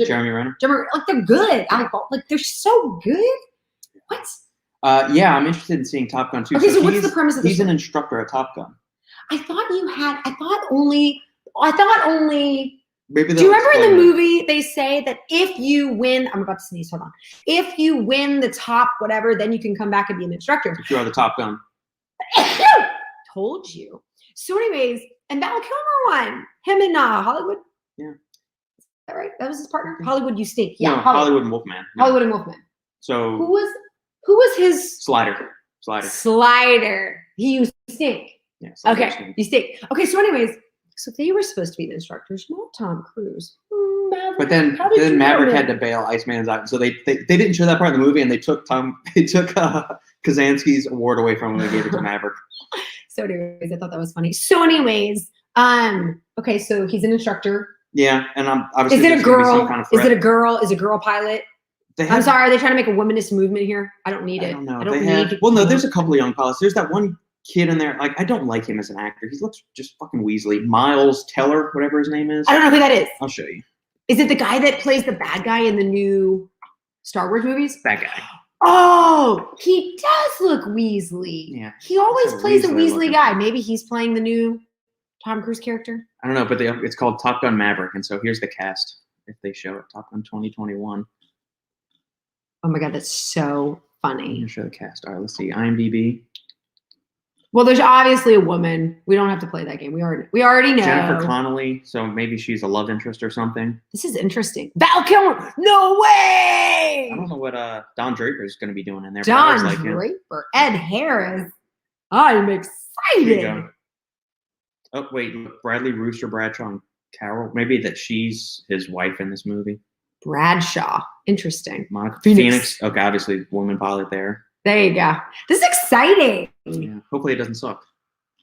Jeremy Renner. Like they're good. Like they're so good. What? Yeah, I'm interested in seeing Top Gun too. Okay, so what's the premise of this? He's an instructor at Top Gun. I thought only. Maybe do you remember in the movie they say that if you win, I'm about to sneeze, hold on. If you win the top whatever, then you can come back and be an instructor. If you are the Top Gun. Told you. So anyways, and Val Kilmer won. Him and Hollywood. Yeah. Is that right? That was his partner? Hollywood, you stink. Yeah, no, Hollywood and Wolfman. No. Hollywood and Wolfman. So who was his Slider. He used to stink. Yeah, okay, you stink. Okay, so anyways, so they were supposed to be the instructors, not Tom Cruise. Maverick, but then Maverick had to bail Iceman's out, so they didn't show that part in the movie, and they took Kazansky's award away from him and gave it to Maverick. So anyways, I thought that was funny. So anyways, okay, so he's an instructor. Yeah, and obviously is it a girl? Kind of is it a girl? Is a girl pilot? I'm sorry, are they trying to make a womanist movement here? I don't need it. I don't know. Well, no, there's a couple of young pilots. There's that one kid in there. Like, I don't like him as an actor. He looks just fucking Weasley. Miles Teller, whatever his name is. I don't know who that is. I'll show you. Is it the guy that plays the bad guy in the new Star Wars movies? That guy. Oh, he does look Weasley. Yeah. He always plays a Weasley guy. Maybe he's playing the new Tom Cruise character. I don't know, but it's called Top Gun Maverick, and so here's the cast if they show it. Top Gun 2021. Oh my god, that's so funny. I'm gonna show the cast. All right, let's see. IMDb. Well, there's obviously a woman. We don't have to play that game. We already know. Jennifer Connelly. So maybe she's a love interest or something. This is interesting. Val Kilmer. No way. I don't know what Don Draper is going to be doing in there. Don Draper. Ed Harris. I'm excited. Oh wait, Bradley Rooster Bradshaw and Carol. Maybe that she's his wife in this movie. Bradshaw. Interesting. Monica Phoenix. Okay, obviously woman pilot there. There you go. This is exciting. Yeah. Hopefully it doesn't suck.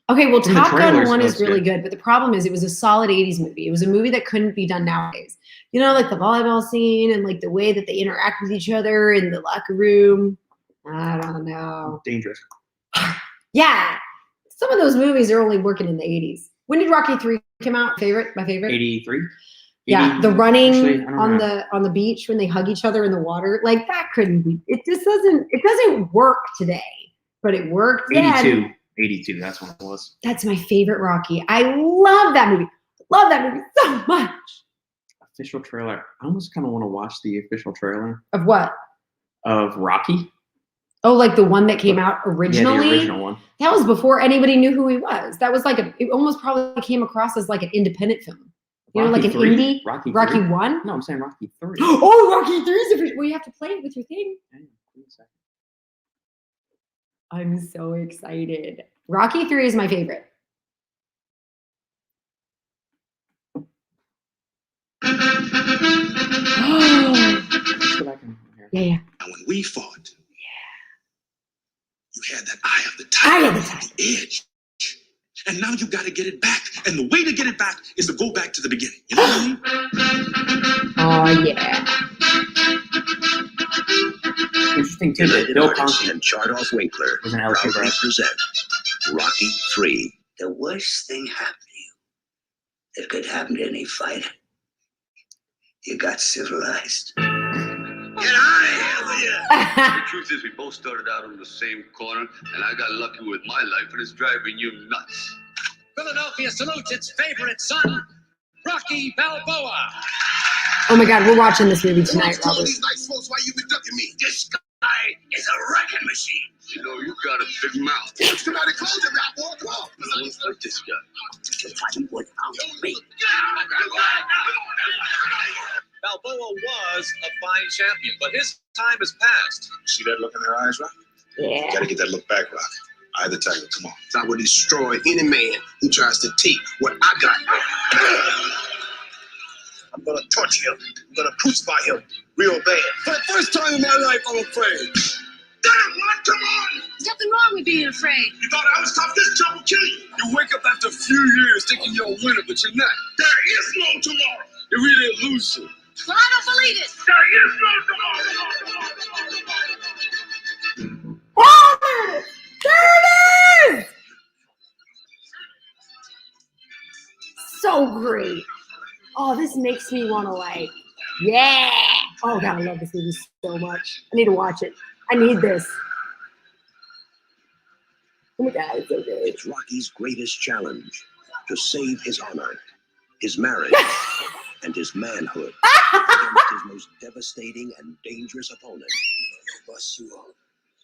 Okay, well, Top Gun 1 is really good, but the problem is it was a solid 80s movie. It was a movie that couldn't be done nowadays. You know, like the volleyball scene and like the way that they interact with each other in the locker room. I don't know. Dangerous. Yeah. Some of those movies are only working in the 80s. When did Rocky 3 come out? My favorite? 83. Yeah, the running on the beach when they hug each other in the water, like that couldn't be. It doesn't work today, but it worked then. 82, that's what it was. That's my favorite Rocky. I love that movie. Love that movie so much. Official trailer. I almost kind of want to watch the official trailer. Of what? Of Rocky. Oh, like the one that came out originally? Yeah, the original one. That was before anybody knew who he was. That was like it almost probably came across as like an independent film. You know, like an indie? Rocky 1? No, I'm saying Rocky 3. Oh, Rocky 3 is official. Well, you have to play it with your thing. I'm so excited. Rocky 3 is my favorite. Yeah. When we fought, you had that eye of the tiger, the edge. And now you got to get it back. And the way to get it back is to go back to the beginning. You know what I mean? Oh, yeah. Interesting too that Bill Conti and Charles Winkler was an proudly present Rocky 3. The worst thing happened to you that could happen to any fighter. You got civilized. Get out of here with you! The truth is, we both started out on the same corner, and I got lucky with my life, and it's driving you nuts. Philadelphia salutes its favorite son, Rocky Balboa. Oh my God, we're watching this movie tonight, Robert. These nice folks, why you been ducking me? This guy is a wrecking machine. You know, you got a big mouth. Somebody close your mouth, boy. Come on. I don't like this guy. To fight without me. Balboa was a fine champion, but his time has passed. See that look in their eyes, Rock? Yeah. You gotta get that look back, Rock. Eye the tiger, come on. I will destroy any man who tries to take what I got. I'm gonna torture him. I'm gonna crucify him real bad. For the first time in my life, I'm afraid. Damn, Rock, come on! There's nothing wrong with being afraid. You thought I was tough? This job will kill you. You wake up after a few years thinking you're a winner, but you're not. There is no tomorrow. You're really a loser. Well, I don't believe it. There is no tomorrow. There it is! So great. Oh, this makes me want to like, yeah. Oh God, I love this movie so much. I need to watch it. I need this. Oh my God, it's so good. It's Rocky's greatest challenge to save his honor, his marriage, and his manhood against his most devastating and dangerous opponent. Bust you up.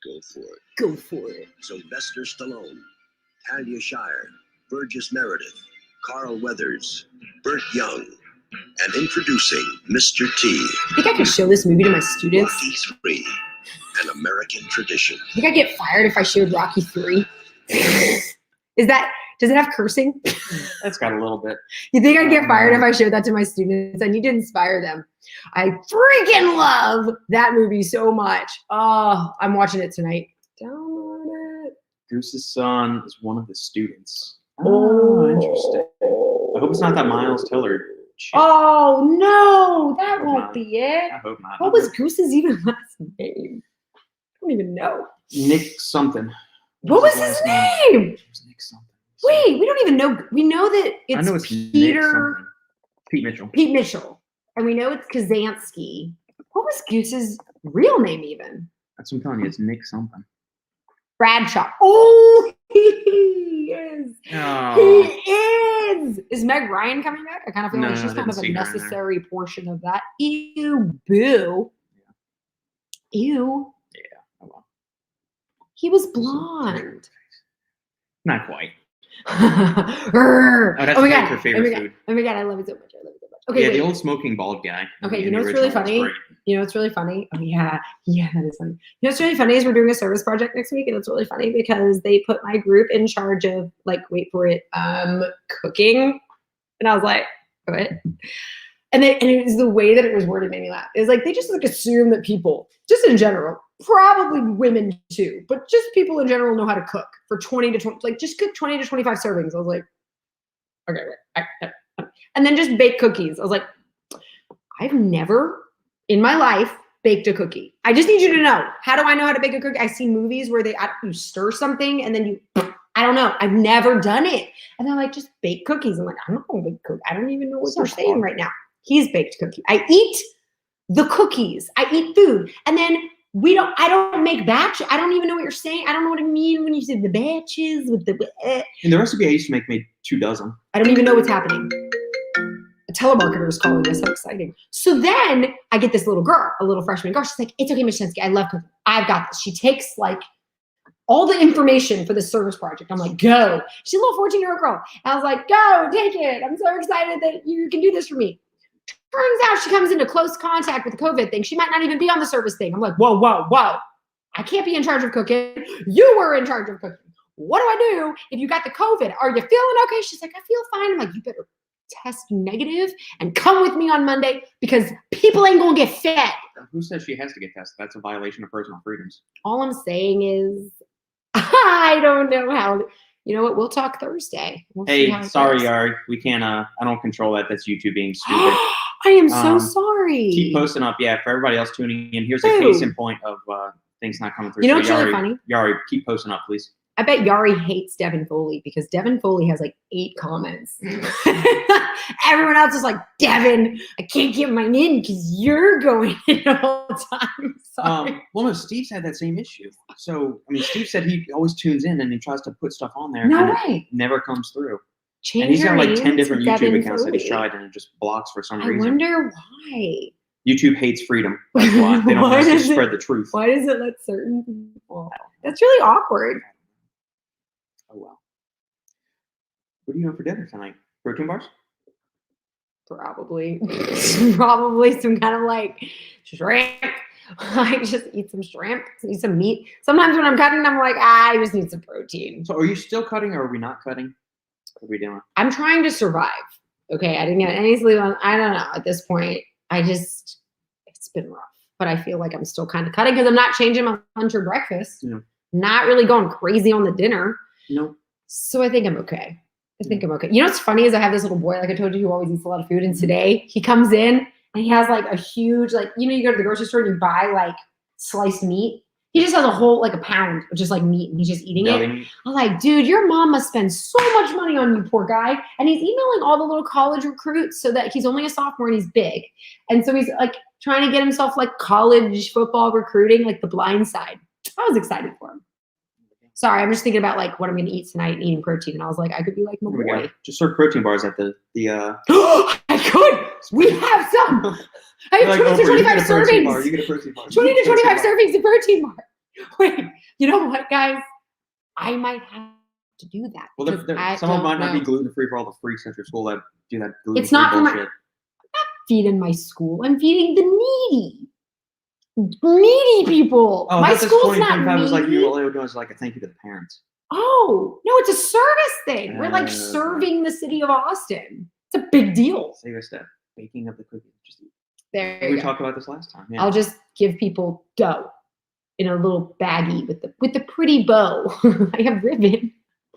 Go for it. Go for it. Sylvester Stallone, Talia Shire, Burgess Meredith, Carl Weathers, Burt Young, and introducing Mr. T. I think I could show this movie to my students. Rocky III, an American tradition. I think I'd get fired if I showed Rocky 3. Does it have cursing? That's got a little bit. You think I'd get fired if I showed that to my students? I need to inspire them. I freaking love that movie so much. Oh, I'm watching it tonight. Download it. Goose's son is one of the students. Oh, interesting. I hope it's not that Miles Teller. Shit. Oh no, that Hope won't not. be it. I hope not. What was Goose's even last name? I don't even know. Nick something? What was his last name? It was Nick something. Wait, we don't even know. We know that I know it's it's Nick Peter. something. Pete Mitchell. Pete Mitchell. And we know it's Kazansky. What was Goose's real name even? That's what I'm telling you. It's Nick something. Bradshaw. Oh, he is. Oh. He is. Is Meg Ryan coming back? I kind of feel like No, she's I kind didn't of a see her in there. necessary portion of that. Ew, boo. Ew. Yeah. Oh, well. He was blonde. Not quite. oh I'd have my to god. pick her favorite oh my food. God. Oh my god, I love it so much. I love it so much. Okay, Yeah, wait. the old smoking bald guy. Okay, in you know the what's really original was funny? great. You know what's really funny? Oh yeah, that is funny. You know what's really funny is we're doing a service project next week, and it's really funny because they put my group in charge of like, wait for it, cooking, and I was like, what? And it was the way that it was worded made me laugh. It was like they just like assume that people, just in general, probably women too, but just people in general know how to cook for 20 to 20, like just cook 20 to 25 servings. I was like, okay, wait. And then just bake cookies. I was like, I've never in my life baked a cookie. I just need you to know. How do I know how to bake a cookie? I've seen movies where you stir something and then you, I don't know. I've never done it. And they're like, just bake cookies. I'm like, I'm not going to bake cookies. I don't even know what you're saying right now. He's baked cookies. I eat the cookies. I eat food. And then I don't make batch. I don't even know what you're saying. I don't know what I mean when you say the batches with the. And the recipe I used to make made 2 dozen. I don't even know what's happening. A telemarketer is calling us. How exciting. So then I get this little girl, a little freshman girl. She's like, it's okay, Ms. Shinsky. I love cooking. I've got this. She takes like all the information for this service project. I'm like, go. She's a little 14-year-old girl. And I was like, go, take it. I'm so excited that you can do this for me. Turns out she comes into close contact with the COVID thing. She might not even be on the service thing. I'm like, whoa, whoa, whoa. I can't be in charge of cooking. You were in charge of cooking. What do I do if you got the COVID? Are you feeling okay? She's like, I feel fine. I'm like, you better test negative and come with me on Monday because people ain't gonna get fed. Who says she has to get tested? That's a violation of personal freedoms. All I'm saying is, I don't know how. You know what? We'll talk Thursday. We'll see how Hey, it sorry, goes. Yari. We can't, I don't control that. That's YouTube being stupid. I am so sorry. Keep posting up. Yeah, for everybody else tuning in, here's a Ooh. case in point of things not coming through. You know So what's really funny? Yari, keep posting up, please. I bet Yari hates Devin Foley because Devin Foley has like 8 comments. Everyone else is like, Devin, I can't get mine in because you're going in all the time. Sorry. Well, no, Steve's had that same issue. So, I mean, Steve said he always tunes in and he tries to put stuff on there. No and way. It never comes through. Change And he's your got like name 10 different to YouTube Devin accounts that he's Foley. tried and it just blocks for some I reason. wonder why. YouTube hates freedom. That's why. They don't Why want us to does it- spread the truth. Why does it let certain people? That's really awkward. Oh, well. What are you doing for dinner tonight? Protein bars? Probably some kind of like shrimp. I just eat some shrimp, eat some meat. Sometimes when I'm cutting, I'm like, I just need some protein. So are you still cutting or are we not cutting? What are we doing? I'm trying to survive. Okay, I didn't get any sleep on. I don't know. At this point, it's been rough. But I feel like I'm still kind of cutting because I'm not changing my lunch or breakfast. Yeah. Not really going crazy on the dinner. No. So I think I'm okay. I'm okay. You know what's funny is I have this little boy, like I told you, who always eats a lot of food. And today he comes in and he has like a huge, like, you know, you go to the grocery store and you buy like sliced meat. He just has a whole, like a pound of just like meat and he's just eating Deli it. meat. I'm like, dude, your mom must spend so much money on you, poor guy. And he's emailing all the little college recruits so that he's only a sophomore and he's big. And so he's like trying to get himself like college football recruiting, like the blind side. I was excited for him. Sorry, I'm just thinking about like what I'm gonna eat tonight and eating protein. And I was like, I could be like my Here we go. boy. Just serve protein bars at the I could. We have some. I have like 20 to Oprah, you 25 get a protein bar. servings. You get a protein bar. 20 to 25 Protein bar. servings of protein bar. Wait, you know what, guys? I might have to do that. Well, because I some of them might not be know. gluten free for all the freaks at your school that do that gluten free It's not for my- bullshit. Feeding my school. I'm feeding the needy people. Oh, My I thought this school's not 2025 was like needy. you all they were doing is like a thank you to the parents. Oh, no, it's a service thing. We're like Okay. serving the city of Austin. It's a big deal. Save a step. Baking of the cookies. There We you go. talked about this last time. Yeah. I'll just give people dough in a little baggie with the pretty bow. I have ribbon.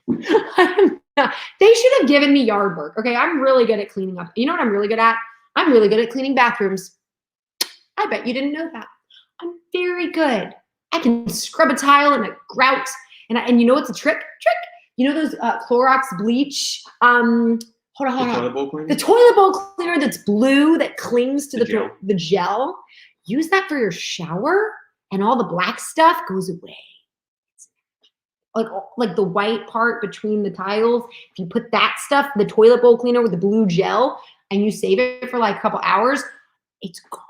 I am not, they should have given me yard work. Okay, I'm really good at cleaning up. You know what I'm really good at? I'm really good at cleaning bathrooms. I bet you didn't know that. I'm very good. I can scrub a tile and a grout. And you know what's a trick? You know those Clorox bleach? Hold on. the toilet bowl cleaner? The toilet bowl cleaner that's blue that clings to The the gel. Use that for your shower, and all the black stuff goes away. Like the white part between the tiles. If you put that stuff, the toilet bowl cleaner with the blue gel, and you save it for like a couple hours, it's gone.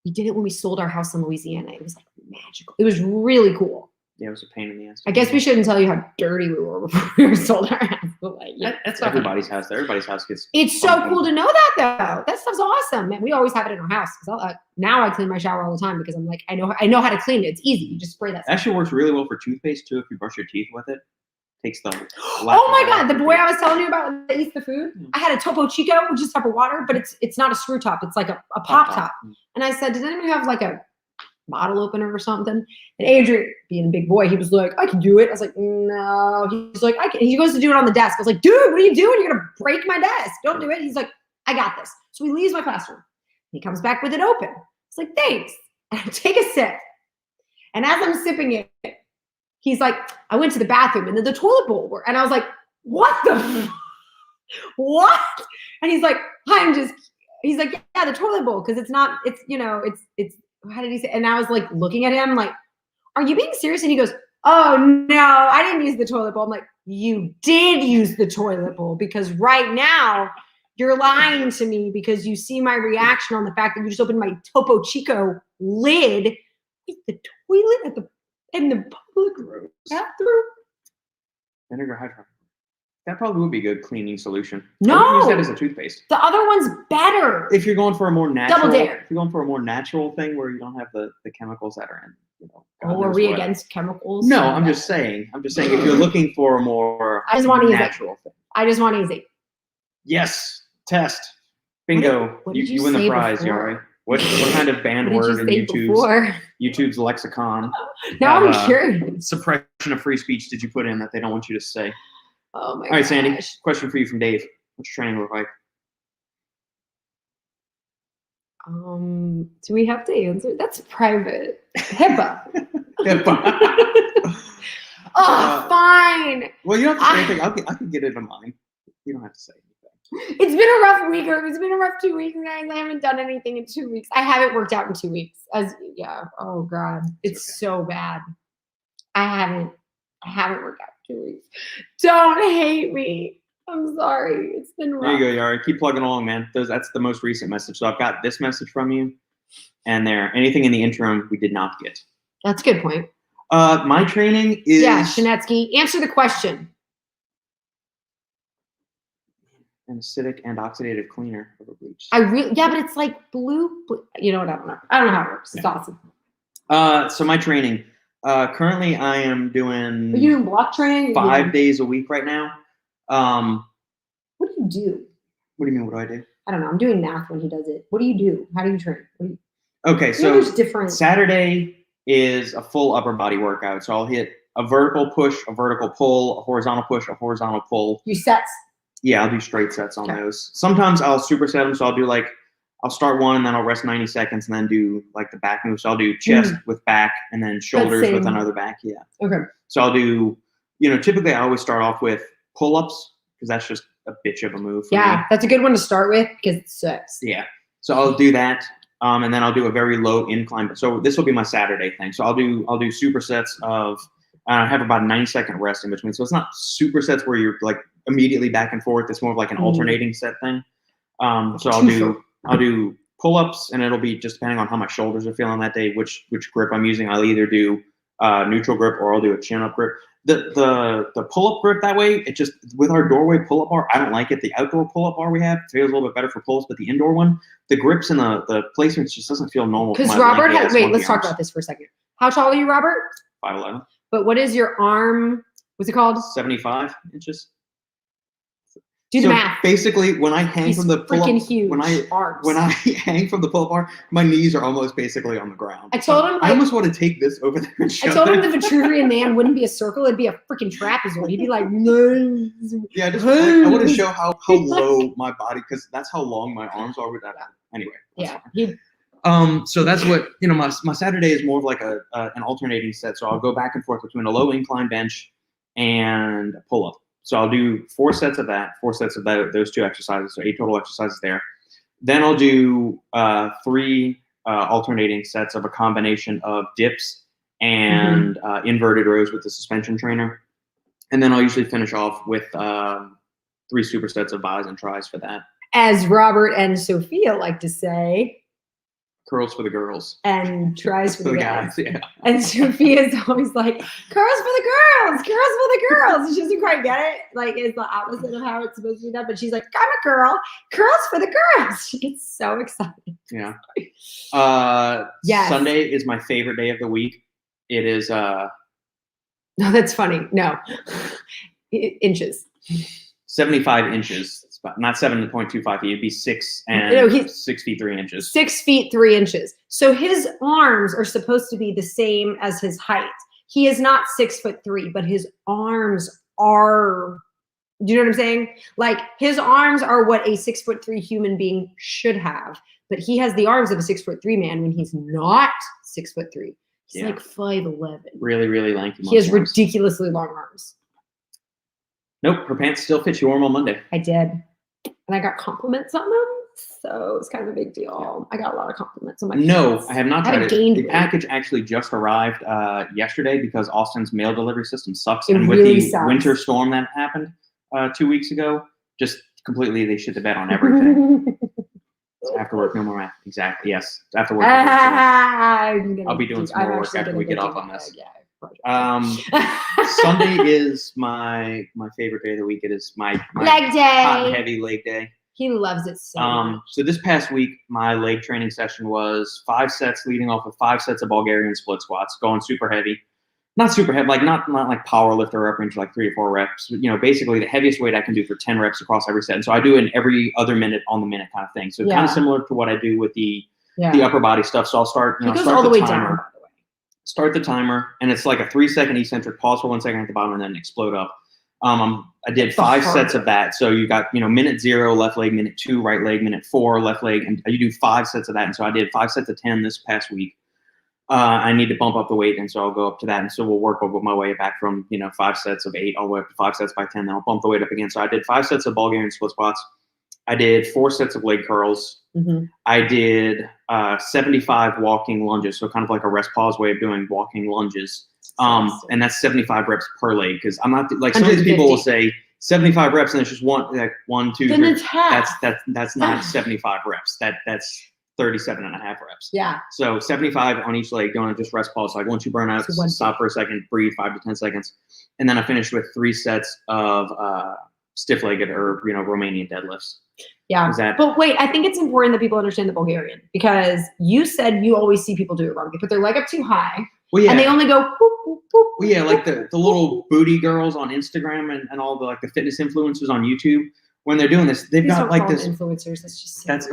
We did it when we sold our house in Louisiana. It was like magical. It was really cool. Yeah, it was a pain in the ass. I guess we shouldn't tell you how dirty we were before we sold our house. But like, yeah, That's everybody's house. Everybody's house gets. it's so funky. cool to know that though. That stuff's awesome, man. We always have it in our house. Now I clean my shower all the time because I'm like, I know how to clean it. It's easy. You just spray that It stuff. actually works really well for toothpaste too. If you brush your teeth with it, takes the. Oh my god, the boy I was telling you about that eats the food. I had a Topo Chico, which is a cup of water, but it's not a screw top. It's like a pop top. And I said, does anyone have like a bottle opener or something? And Adrian, being a big boy, he was like, I can do it. I was like, no. He's like, I can. He goes to do it on the desk. I was like, dude, what are you doing? You're gonna break my desk. Don't do it. He's like, I got this. So he leaves my classroom. He comes back with it open. It's like, thanks. And I take a sip. And as I'm sipping it, he's like, I went to the bathroom and then the toilet bowl worked. And I was like, what the what? And he's like, he's like, yeah, the toilet bowl, because it's how did he say? And I was like looking at him like, are you being serious? And he goes, oh no, I didn't use the toilet bowl. I'm like, you did use the toilet bowl, because right now you're lying to me because you see my reaction on the fact that you just opened my Topo Chico lid with the toilet in the public bathroom. Vinegar hydro. That probably would be a good cleaning solution. No. I would use that as a toothpaste. The other one's better. If you're going for a more natural, Double dare. If you're going for a more natural thing where you don't have the chemicals that are in, God Oh, are knows we what. against chemicals? No, I'm just saying if you're looking for a more I just want to use it. natural thing. I just want easy. Yes, test. Bingo. What You did you win the say prize, before? Yari. What kind of banned What word did in you say before? YouTube's lexicon Now have, I'm curious. suppression of free speech did you put in that they don't want you to say? Oh my All right, Sandy. gosh. Question for you from Dave. What's your training look like? Do we have to answer? That's private. HIPAA. Oh, fine. Well, you don't have to say anything. I can get it in mine. You don't have to say anything. It's been a rough week, or it's been a rough 2 weeks, guys. I haven't done anything in 2 weeks. I haven't worked out in 2 weeks. Oh God, it's okay. so bad. I haven't worked out in 2 weeks. Don't hate me. I'm sorry. It's been rough. There you go, Yari. Keep plugging along, man. That's the most recent message. So I've got this message from you, and there. Anything in the interim we did not get. That's a good point. My training is Shanetsky, answer the question. an acidic and oxidative cleaner of a bleach. But it's like blue. You know what? I don't know. I don't know how it works. It's awesome. So my training. Currently, I am doing Are you doing block training? 5 days a week right now. What do you do? What do you mean? What do I do? I don't know. I'm doing math when he does it. What do you do? How do you train? Okay, so there's different. Saturday is a full upper body workout. So I'll hit a vertical push, a vertical pull, a horizontal push, a horizontal pull. You sets. Yeah, I'll do straight sets on Okay. those. Sometimes I'll superset them. So I'll do like I'll start one and then I'll rest 90 seconds and then do like the back move. So I'll do chest with back and then shoulders with same. another back. Yeah. Okay. So I'll do, typically I always start off with pull-ups because that's just a bitch of a move for me. That's a good one to start with because it sucks. Yeah. So I'll do that. And then I'll do a very low incline. So this will be my Saturday thing. So I'll do supersets of, I have about a 90-second rest in between. So it's not supersets where you're like immediately back and forth. It's more of like an alternating set thing. So I'll do pull-ups, and it'll be just depending on how my shoulders are feeling that day, which grip I'm using. I'll either do neutral grip or I'll do a chin-up grip. The pull-up grip that way, it just with our doorway pull-up bar, I don't like it. The outdoor pull-up bar we have feels a little bit better for pulls, but the indoor one, the grips and the placement just doesn't feel normal. Because Robert has. Wait, let's talk about this for a second. How tall are you, Robert? 5'11". But what is your arm? What's it called? 75 inches. Do the math. Basically, when I hang from the pull-up, freaking huge when I hang from the pull-up bar, my knees are almost basically on the ground. I told him I almost want to take this over there and shove I told him it. the Vitruvian Man wouldn't be a circle; it'd be a freaking trapezoid. He'd be like, no. Yeah, just like, I want to show how low my body, because that's how long my arms are with that. Anyway. Yeah. So that's what my Saturday is more of like an alternating set. So I'll go back and forth between a low incline bench and a pull-up. So I'll do 4 sets of that, 4 sets of those 2 exercises, so 8 total exercises there. Then I'll do 3 alternating sets of a combination of dips and inverted rows with the suspension trainer. And then I'll usually finish off with 3 supersets of bis and tris for that. As Robert and Sophia like to say. Curls for the girls. And tries for the guys. Yeah. And Sophia's always like, curls for the girls, curls for the girls. And she doesn't quite get it. Like, it's the opposite of how it's supposed to be done. But she's like, I'm a girl, curls for the girls. She gets so excited. Yeah. Yes. Sunday is my favorite day of the week. It is. No, that's funny. No. Inches. 75 inches. Not 7.25 feet. It'd be 6 and 6 feet 3 inches. 6 feet 3 inches. So his arms are supposed to be the same as his height. He is not 6'3", but his arms are. Do you know what I'm saying? Like his arms are what a 6'3" human being should have, but he has the arms of a 6'3" man when he's not 6'3". He's like 5'11". Really, really lanky. He has ridiculously long arms. Nope, her pants still fit. You wore them on Monday. I did. And I got compliments on them, so it's kind of a big deal. I got a lot of compliments on my pants. I have not tried it. The package actually just arrived yesterday because Austin's mail delivery system sucks. And with the winter storm that happened 2 weeks ago, just completely they shit the bed on everything. After work, no more math. Exactly, yes. After work. I'll be doing some more work after we get off on this. Sunday is my favorite day of the week. It is my leg day. Hot and heavy leg day. He loves it so much. So this past week, my leg training session was 5 sets, leading off with 5 sets of Bulgarian split squats, going super heavy. Not super heavy, like not like power lifter upper range, like 3 or 4 reps. But, basically the heaviest weight I can do for 10 reps across every set. And so I do it in every other minute on the minute kind of thing. So kind of similar to what I do with the upper body stuff. So I'll start. He goes all the way down. Start the timer, and it's like a 3-second eccentric, pause for 1 second at the bottom, and then explode up. I did 5 sets of that. So you got, minute 0, left leg, minute 2, right leg, minute 4, left leg, and you do 5 sets of that. And so I did 5 sets of 10 this past week. I need to bump up the weight, and so I'll go up to that. And so we'll work over my way back from, 5 sets of 8 all the way up to 5 sets by 10. Then I'll bump the weight up again. So I did 5 sets of Bulgarian split squats. I did 4 sets of leg curls. I did 75 walking lunges, so kind of like a rest pause way of doing walking lunges. And that's 75 reps per leg, because I'm not like some of these people will say 75 reps and it's just 1, 2, then 3. It's half. That's not 75 reps. That's 37 and a half reps. Yeah. So 75 on each leg, going to just rest pause. Like once you burn out, stop for a second, breathe 5 to 10 seconds, and then I finished with 3 sets of stiff-legged or Romanian deadlifts. Yeah, but wait, I think it's important that people understand the Bulgarian, because you said you always see people do it wrong. They put their leg up too high, and they only go whoop, whoop, whoop, well, yeah, like the little booty girls on Instagram and all the the fitness influencers on YouTube. When they're doing this, they've got like this influencers. That's just that's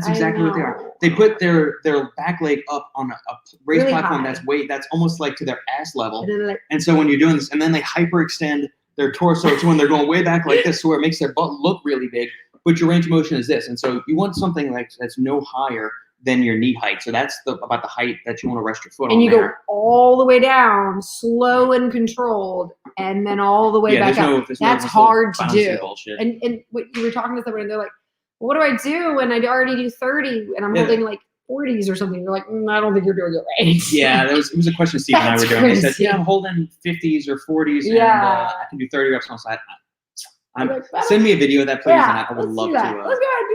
exactly what they are. They put their back leg up on a raised really platform high. that's almost like to their ass level, and so when you're doing this, and then they hyperextend their torso to when they're going way back like this, so where it makes their butt look really big. but your range of motion is this. And so you want something like that's no higher than your knee height. So that's about the height that you want to rest your foot on. And you there. go all the way down, slow and controlled, and then all the way back up. That's hard to do. Bullshit. And what you were talking to someone, and they're like, what do I do when I already do 30 and I'm holding like 40s or something? You're like, I don't think you're doing it right. Yeah, it was a question Steve and I were doing. They said, yeah, I'm holding 50s or 40s, and I can do 30 reps on the side. Send me a video of that, please, and I would love to. Let's go ahead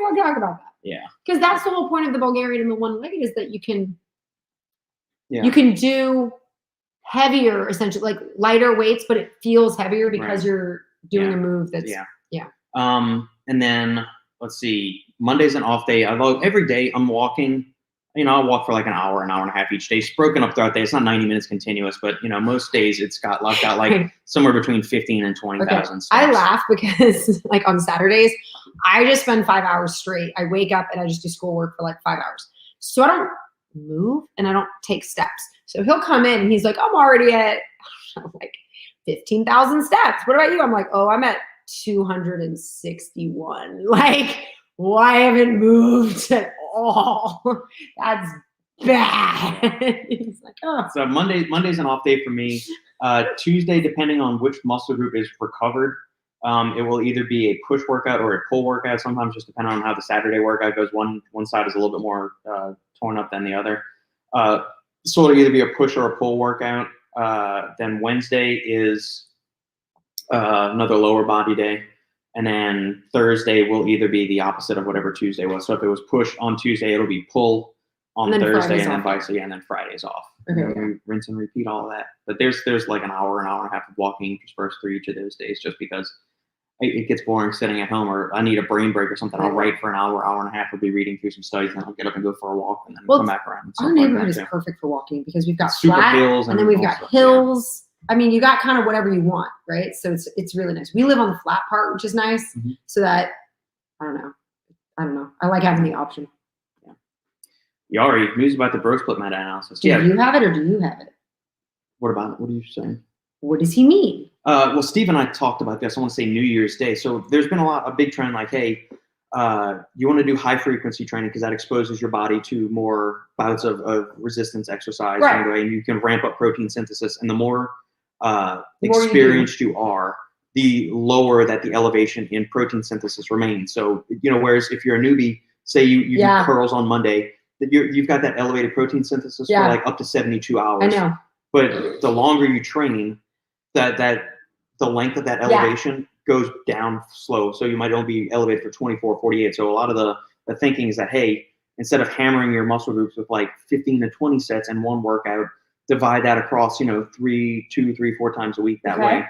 and talk about that. Yeah. Because that's the whole point of the Bulgarian and the one-legged is that you can do heavier, essentially, like lighter weights, but it feels heavier because you're doing a move that's And then let's see, Monday's an off day. Every day I'm walking. I'll walk for like an hour and a half each day. It's broken up throughout the day. It's not 90 minutes continuous, but most days it's got locked out like somewhere between 15 and 20,000 steps. I laugh because like on Saturdays, I just spend 5 hours straight. I wake up and I just do schoolwork for like 5 hours. So I don't move and I don't take steps. So he'll come in and he's like, I'm already at like 15,000 steps. What about you? I'm like, oh, I'm at 261. Like, well, I haven't moved at all. That's bad. He's like, oh. So Monday's an off day for me. Tuesday, depending on which muscle group is recovered, it will either be a push workout or a pull workout. Sometimes just depending on how the Saturday workout goes. One side is a little bit more torn up than the other. So it'll either be a push or a pull workout. Then Wednesday is another lower body day. And then Thursday will either be the opposite of whatever Tuesday was. So if it was push on Tuesday, it'll be pull on Thursday, and then and then Friday's off. Okay. We rinse and repeat all of that. But there's like an hour and a half of walking interspersed through each of those days, just because it gets boring sitting at home, or I need a brain break or something. I'll write for an hour and a half. I'll be reading through some studies, and I'll get up and go for a walk, and then come back around. Our neighborhood is perfect for walking because we've got flat, and then we've got hills. I mean, you got kind of whatever you want, right? So it's really nice. We live on the flat part, which is nice, so that I don't know. I like having the option. Yeah. Yari, news about the bro split meta-analysis. Do you have it or do you have it? What about it? What are you saying? What does he mean? Well, Steve and I talked about this. I want to say New Year's Day. So there's been a big trend like, hey, you want to do high frequency training because that exposes your body to more bouts of resistance exercise, and you can ramp up protein synthesis. And the more experienced you are, the lower that the elevation in protein synthesis remains. So, whereas if you're a newbie, say you do curls on Monday, that you've got that elevated protein synthesis for like up to 72 hours. I know. But the longer you train, that the length of that elevation goes down slow. So you might only be elevated for 24, 48. So a lot of the thinking is that, hey, instead of hammering your muscle groups with like 15 to 20 sets in one workout, divide that across, 2, 3, 4 times a week that way.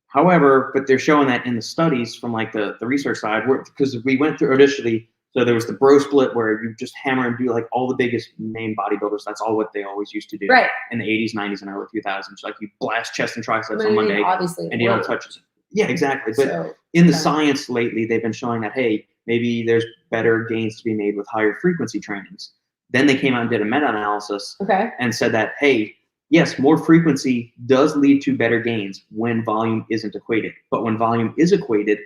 However, but they're showing that in the studies from like the research side, because we went through initially, so there was the bro split where you just hammer and do like all the biggest name bodybuilders. That's all what they always used to do in the 80s, 90s, and early 2000s. Like you blast chest and triceps on Monday, and you don't touch it. Yeah, exactly. But in the science lately, they've been showing that, hey, maybe there's better gains to be made with higher frequency trainings. Then they came out and did a meta-analysis and said that, hey, yes, more frequency does lead to better gains when volume isn't equated. But when volume is equated,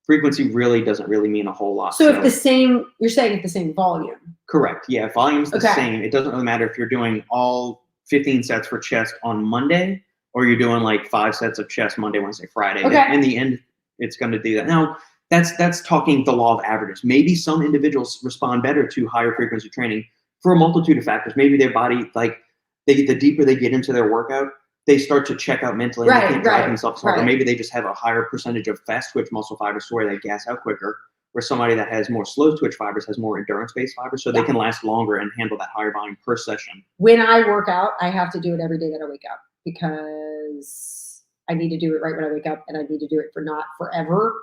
frequency really doesn't really mean a whole lot. So if you're saying at the same volume. Correct. Yeah, volume's the same. It doesn't really matter if you're doing all 15 sets for chest on Monday or you're doing like 5 sets of chest Monday, Wednesday, Friday. In the end, it's going to do that. Now, that's talking the law of averages. Maybe some individuals respond better to higher frequency training for a multitude of factors. Maybe their body, like the deeper they get into their workout, they start to check out mentally and they can't drive themselves harder. Maybe they just have a higher percentage of fast twitch muscle fibers to where they gas out quicker, where somebody that has more slow twitch fibers has more endurance-based fibers, so they can last longer and handle that higher volume per session. When I work out, I have to do it every day that I wake up because I need to do it right when I wake up, and I need to do it for not forever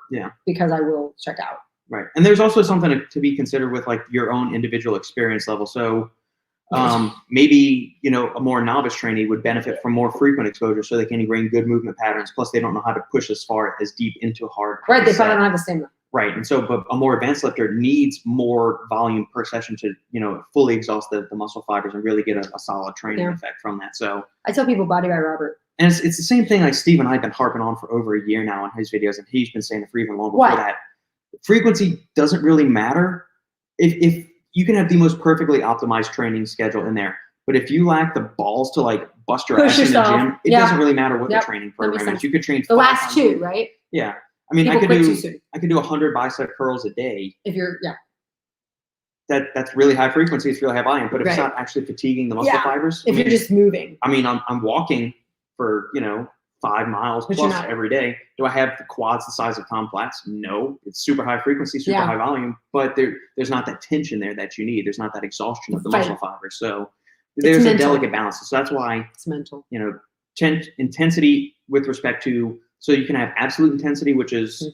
because I will check out. Right. And there's also something to be considered with like your own individual experience level. So maybe, a more novice trainee would benefit from more frequent exposure so they can ingrain good movement patterns. Plus they don't know how to push as deep into a hard. Right. They probably don't have the same. Right. And so, but a more advanced lifter needs more volume per session to, fully exhaust the muscle fibers and really get a solid training effect from that. So I tell people body by Robert. And it's the same thing like Steve and I have been harping on for over a year now on his videos, and he's been saying it for even longer before that. frequency doesn't really matter. If you can have the most perfectly optimized training schedule in there, but if you lack the balls to like bust your Push ass in the yourself. gym, it Yeah. doesn't really matter what Yep. the training That makes program sense. is. You could train The 5 last times a 2, week. right? Yeah. I mean, People quit too soon. I could do 100 bicep curls a day. If you're, yeah. That's really high frequency. It's really high volume. But if it's Right. not actually fatiguing the muscle Yeah. fibers, If you're just moving. I mean, I'm walking for 5 miles But you're plus not- every day. Do I have the quads the size of Tom Platz? No. It's super high frequency, super Yeah. high volume, but there's not that tension there that you need. There's not that exhaustion of the Right. muscle fibers. So there's a mental. delicate balance. So that's why It's mental. intensity with respect to, so you can have absolute intensity, which is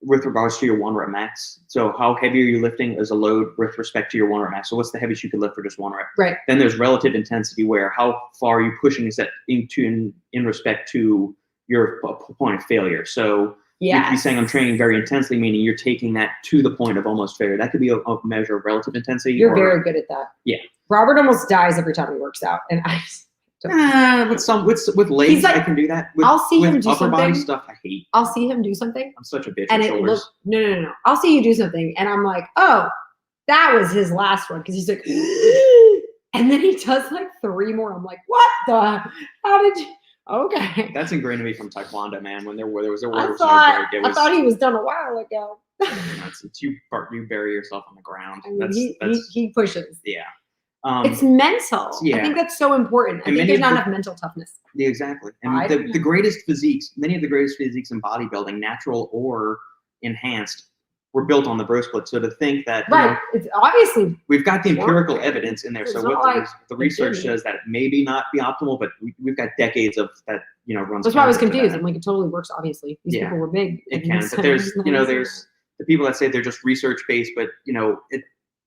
with regards to your 1 rep max. So how heavy are you lifting as a load with respect to your 1 rep max? So what's the heaviest you could lift for just 1 rep? Right. Then there's relative intensity, where how far are you pushing is that in respect to your point of failure. So you could be saying I'm training very intensely, meaning you're taking that to the point of almost failure. That could be a measure of relative intensity. You're or, very good at that. Yeah. Robert almost dies every time he works out, and I just don't. with legs, He's like- I can do that. With, I'll see with him do upper body something. stuff, I hate. I'll see him do something, I'm such a bitch and with it shoulders. looks no. I'll see you do something, and I'm like, oh, that was his last one, because he's like, and then he does like 3 more. I'm like, what the? How did you? Okay. That's ingrained to me from Taekwondo, man. When there was I no break, thought he was done a while ago. it's you bury yourself on the ground. I mean, he pushes. Yeah. It's mental. yeah. I think that's so important. I And think many there's of not the- enough mental toughness. Yeah, exactly. And I don't the know. greatest physiques, many of the greatest physiques in bodybuilding, natural or enhanced, were built on the bro split. So to think that Right. It's obviously we've got the Work. empirical evidence in there. It's So not what like the research didn't. says that it maybe not be optimal, but we've got decades of that, runs. that's why I was counter to confused. that. I'm like, it totally works. Obviously, these Yeah. people were big. It and can, so but there's it's not there's the people that say they're just research based, but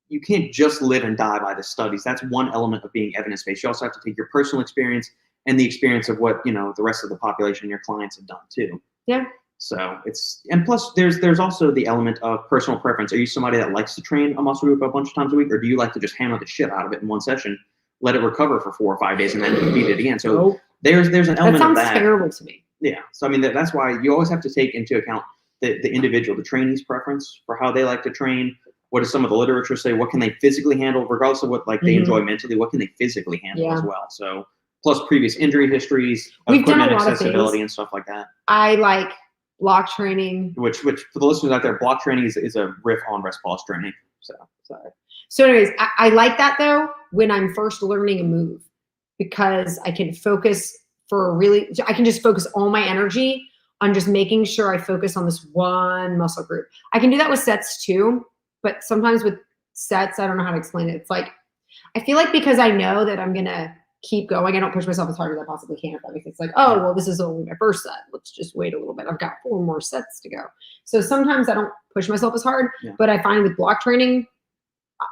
you can't just live and die by the studies. That's one element of being evidence based. You also have to take your personal experience and the experience of what the rest of the population, your clients, have done too. Yeah. So and plus there's also the element of personal preference. Are you somebody that likes to train a muscle group a bunch of times a week, or do you like to just hammer the shit out of it in one session, let it recover for 4 or 5 days, and then beat it again? So Nope. there's an That element of sounds that. terrible to me. Yeah. So I mean that's why you always have to take into account the individual, the trainee's preference for how they like to train. What does some of the literature say? What can they physically handle, regardless of what they enjoy mentally? What can they physically handle as well? So plus previous injury histories, We've done a equipment lot of accessibility, things. and stuff like that. I like block training. Which for the listeners out there, block training is a riff on rest pause training. So Sorry. So anyways, I like that though when I'm first learning a move, because I can focus I can just focus all my energy on just making sure I focus on this one muscle group. I can do that with sets too, but sometimes with sets, I don't know how to explain it. It's like, I feel like because I know that I'm going to keep going, I don't push myself as hard as I possibly can. Because it's like, oh, well, this is only my first set. Let's just wait a little bit. I've got 4 more sets to go. So sometimes I don't push myself as hard, but I find with block training,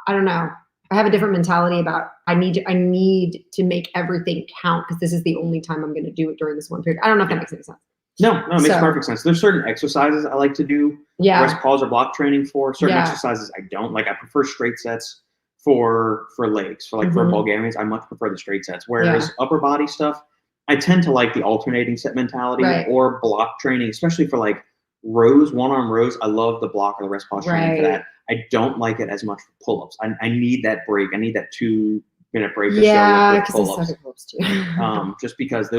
I don't know. I have a different mentality about I need to make everything count, because this is the only time I'm going to do it during this one period. I don't know if that makes any sense. No, it makes perfect sense. There's certain exercises I like to do rest pause or block training for. Certain exercises I don't. Like I prefer straight sets for legs. For Bulgarians, I much prefer the straight sets. Whereas upper body stuff, I tend to like the alternating set mentality or block training, especially for like rows, 1-arm rows. I love the block or the rest pause training for that. I don't like it as much for pull-ups. I need that break. I need that 2-minute break. Yeah, with because I pull-ups. suck at pull-ups too. Just because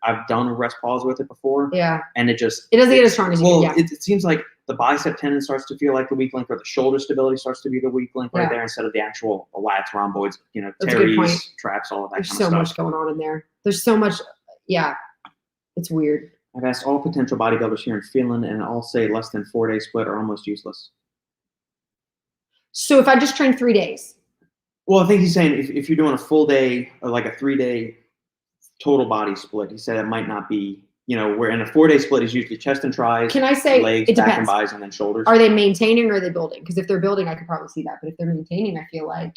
I've done rest pause with it before. Yeah. And it doesn't get as strong as you do. It seems like the bicep tendon starts to feel like the weak link, or the shoulder stability starts to be the weak link right there, instead of the actual lats, rhomboids, That's a good point. teres, traps, all of that There's kind so of stuff. much going on in there. There's so much. Yeah. It's weird. I've asked all potential bodybuilders here in Finland, and all say less than 4-day split are almost useless. So if I just train 3 days. Well, I think he's saying if you're doing a full day, or like a 3-day total body split, he said it might not be, where in a 4-day split is usually chest and tries, Can I say legs, it back and depends. bis, and then shoulders. Are they maintaining or are they building? Because if they're building, I could probably see that. But if they're maintaining, I feel like.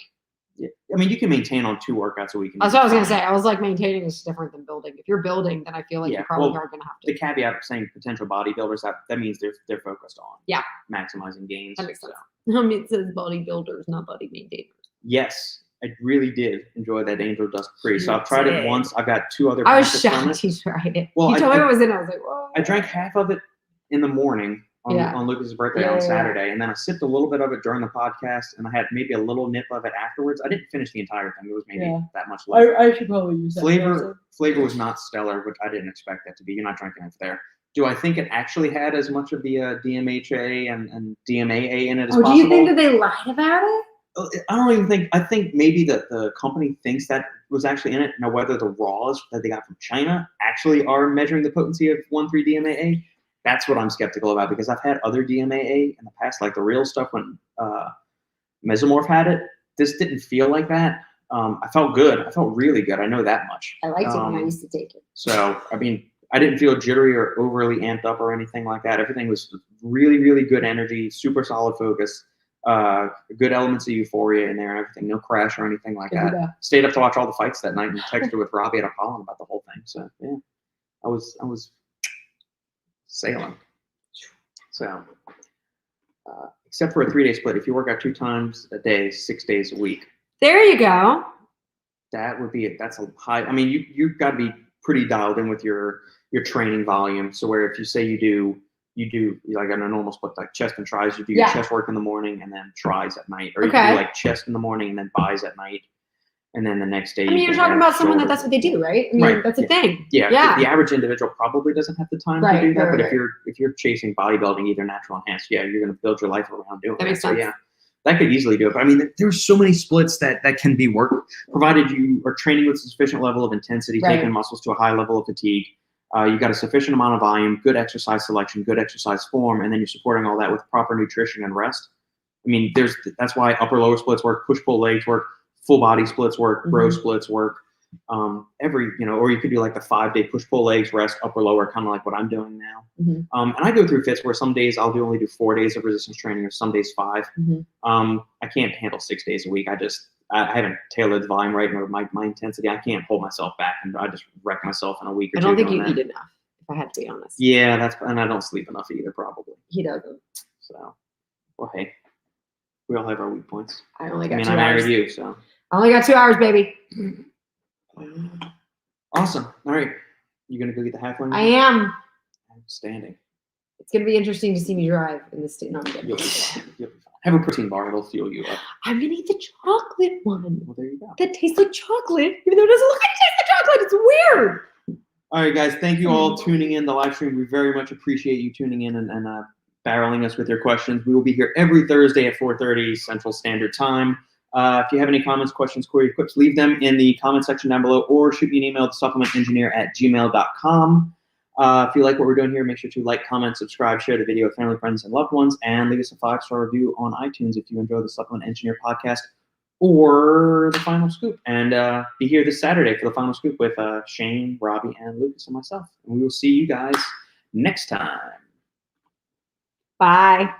I mean, you can maintain on 2 workouts a week. That's what I was going to say. I was like, maintaining is different than building. If you're building, then I feel like you probably are going to have to. The caveat of saying potential bodybuilders, that means they're focused on maximizing gains. That makes sense. I mean, it says bodybuilders, not body maintainers. Yes, I really did enjoy that angel dust pre. So You I've tried it did. once. I've got 2 other. I was packets from shocked it. he tried it. Well, He told me what was in it. I was like, whoa. I drank half of it in the morning, on Lucas's birthday on Saturday, and then I sipped a little bit of it during the podcast, and I had maybe a little nip of it afterwards. I didn't finish the entire thing. It was maybe that much left. I should probably use that. Flavor was not stellar, which I didn't expect that to be. You're not drinking it there. Do I think it actually had as much of the DMHA and DMAA in it as possible? Do you think that they lied about it? I don't even think. I think maybe the company thinks that was actually in it. Now, whether the raws that they got from China actually are measuring the potency of 1,3-DMAA, that's what I'm skeptical about, because I've had other DMAA in the past, like the real stuff when Mesomorph had it. This didn't feel like that. I felt good. I felt really good. I know that much. I liked it when I used to take it. So, I mean, I didn't feel jittery or overly amped up or anything like that. Everything was really, really good energy, super solid focus, good elements of euphoria in there and everything. No crash or anything like that. Stayed up to watch all the fights that night and texted with Robbie at Apollon about the whole thing. So, yeah, I was sailing. So, except for a 3-day split, if you work out 2 times a day, 6 days a week. There you go. That would be it. That's a high. I mean, you've got to be pretty dialed in with your training volume. So where if you say you do like on a normal split, like chest and tries, you do your chest work in the morning and then tries at night, or you can do like chest in the morning and then buys at night, and then the next day. I mean, you're talking about someone that's what they do, right? I mean, that's a thing. Yeah. The average individual probably doesn't have the time to do that, but if you're chasing bodybuilding, either natural enhanced, you're going to build your life around doing that. Makes sense. So, yeah. That could easily do it. But I mean, there's so many splits that can be worked, provided you are training with a sufficient level of intensity, taking muscles to a high level of fatigue. You've got a sufficient amount of volume, good exercise selection, good exercise form, and then you're supporting all that with proper nutrition and rest. I mean, that's why upper-lower splits work, push-pull legs work, full-body splits work, bro splits work. Or you could do like the 5-day push-pull legs, rest, upper-lower, kind of like what I'm doing now. And I go through fits where some days I'll only do 4 days of resistance training, or some days 5. I can't handle 6 days a week. I haven't tailored the volume right, nor my intensity. I can't hold myself back, and I just wreck myself in a week or two. I don't think you eat enough, if I have to be honest. Yeah, and I don't sleep enough either, probably. He doesn't. So, well, hey, we all have our weak points. I married you, so. I only got 2 hours, baby. Awesome. All right. You going to go get the half-line? I am. Outstanding. It's going to be interesting to see me drive in this state. No, I'm kidding. You'll be fine. Have a protein bar. It'll fuel you up. I'm going to eat the chocolate one. Well, there you go. That tastes like chocolate, even though it doesn't look like it tastes like chocolate. It's weird. All right, guys. Thank you all tuning in the live stream. We very much appreciate you tuning in and barreling us with your questions. We will be here every Thursday at 4:30 Central Standard Time. If you have any comments, questions, queries, quips, leave them in the comment section down below, or shoot me an email to supplementengineer@gmail.com. If you like what we're doing here, make sure to like, comment, subscribe, share the video with family, friends, and loved ones, and leave us a 5-star review on iTunes if you enjoy the Supplement Engineer podcast or the Final Scoop. And be here this Saturday for the Final Scoop with Shane, Robbie, and Lucas, and myself. And we will see you guys next time. Bye.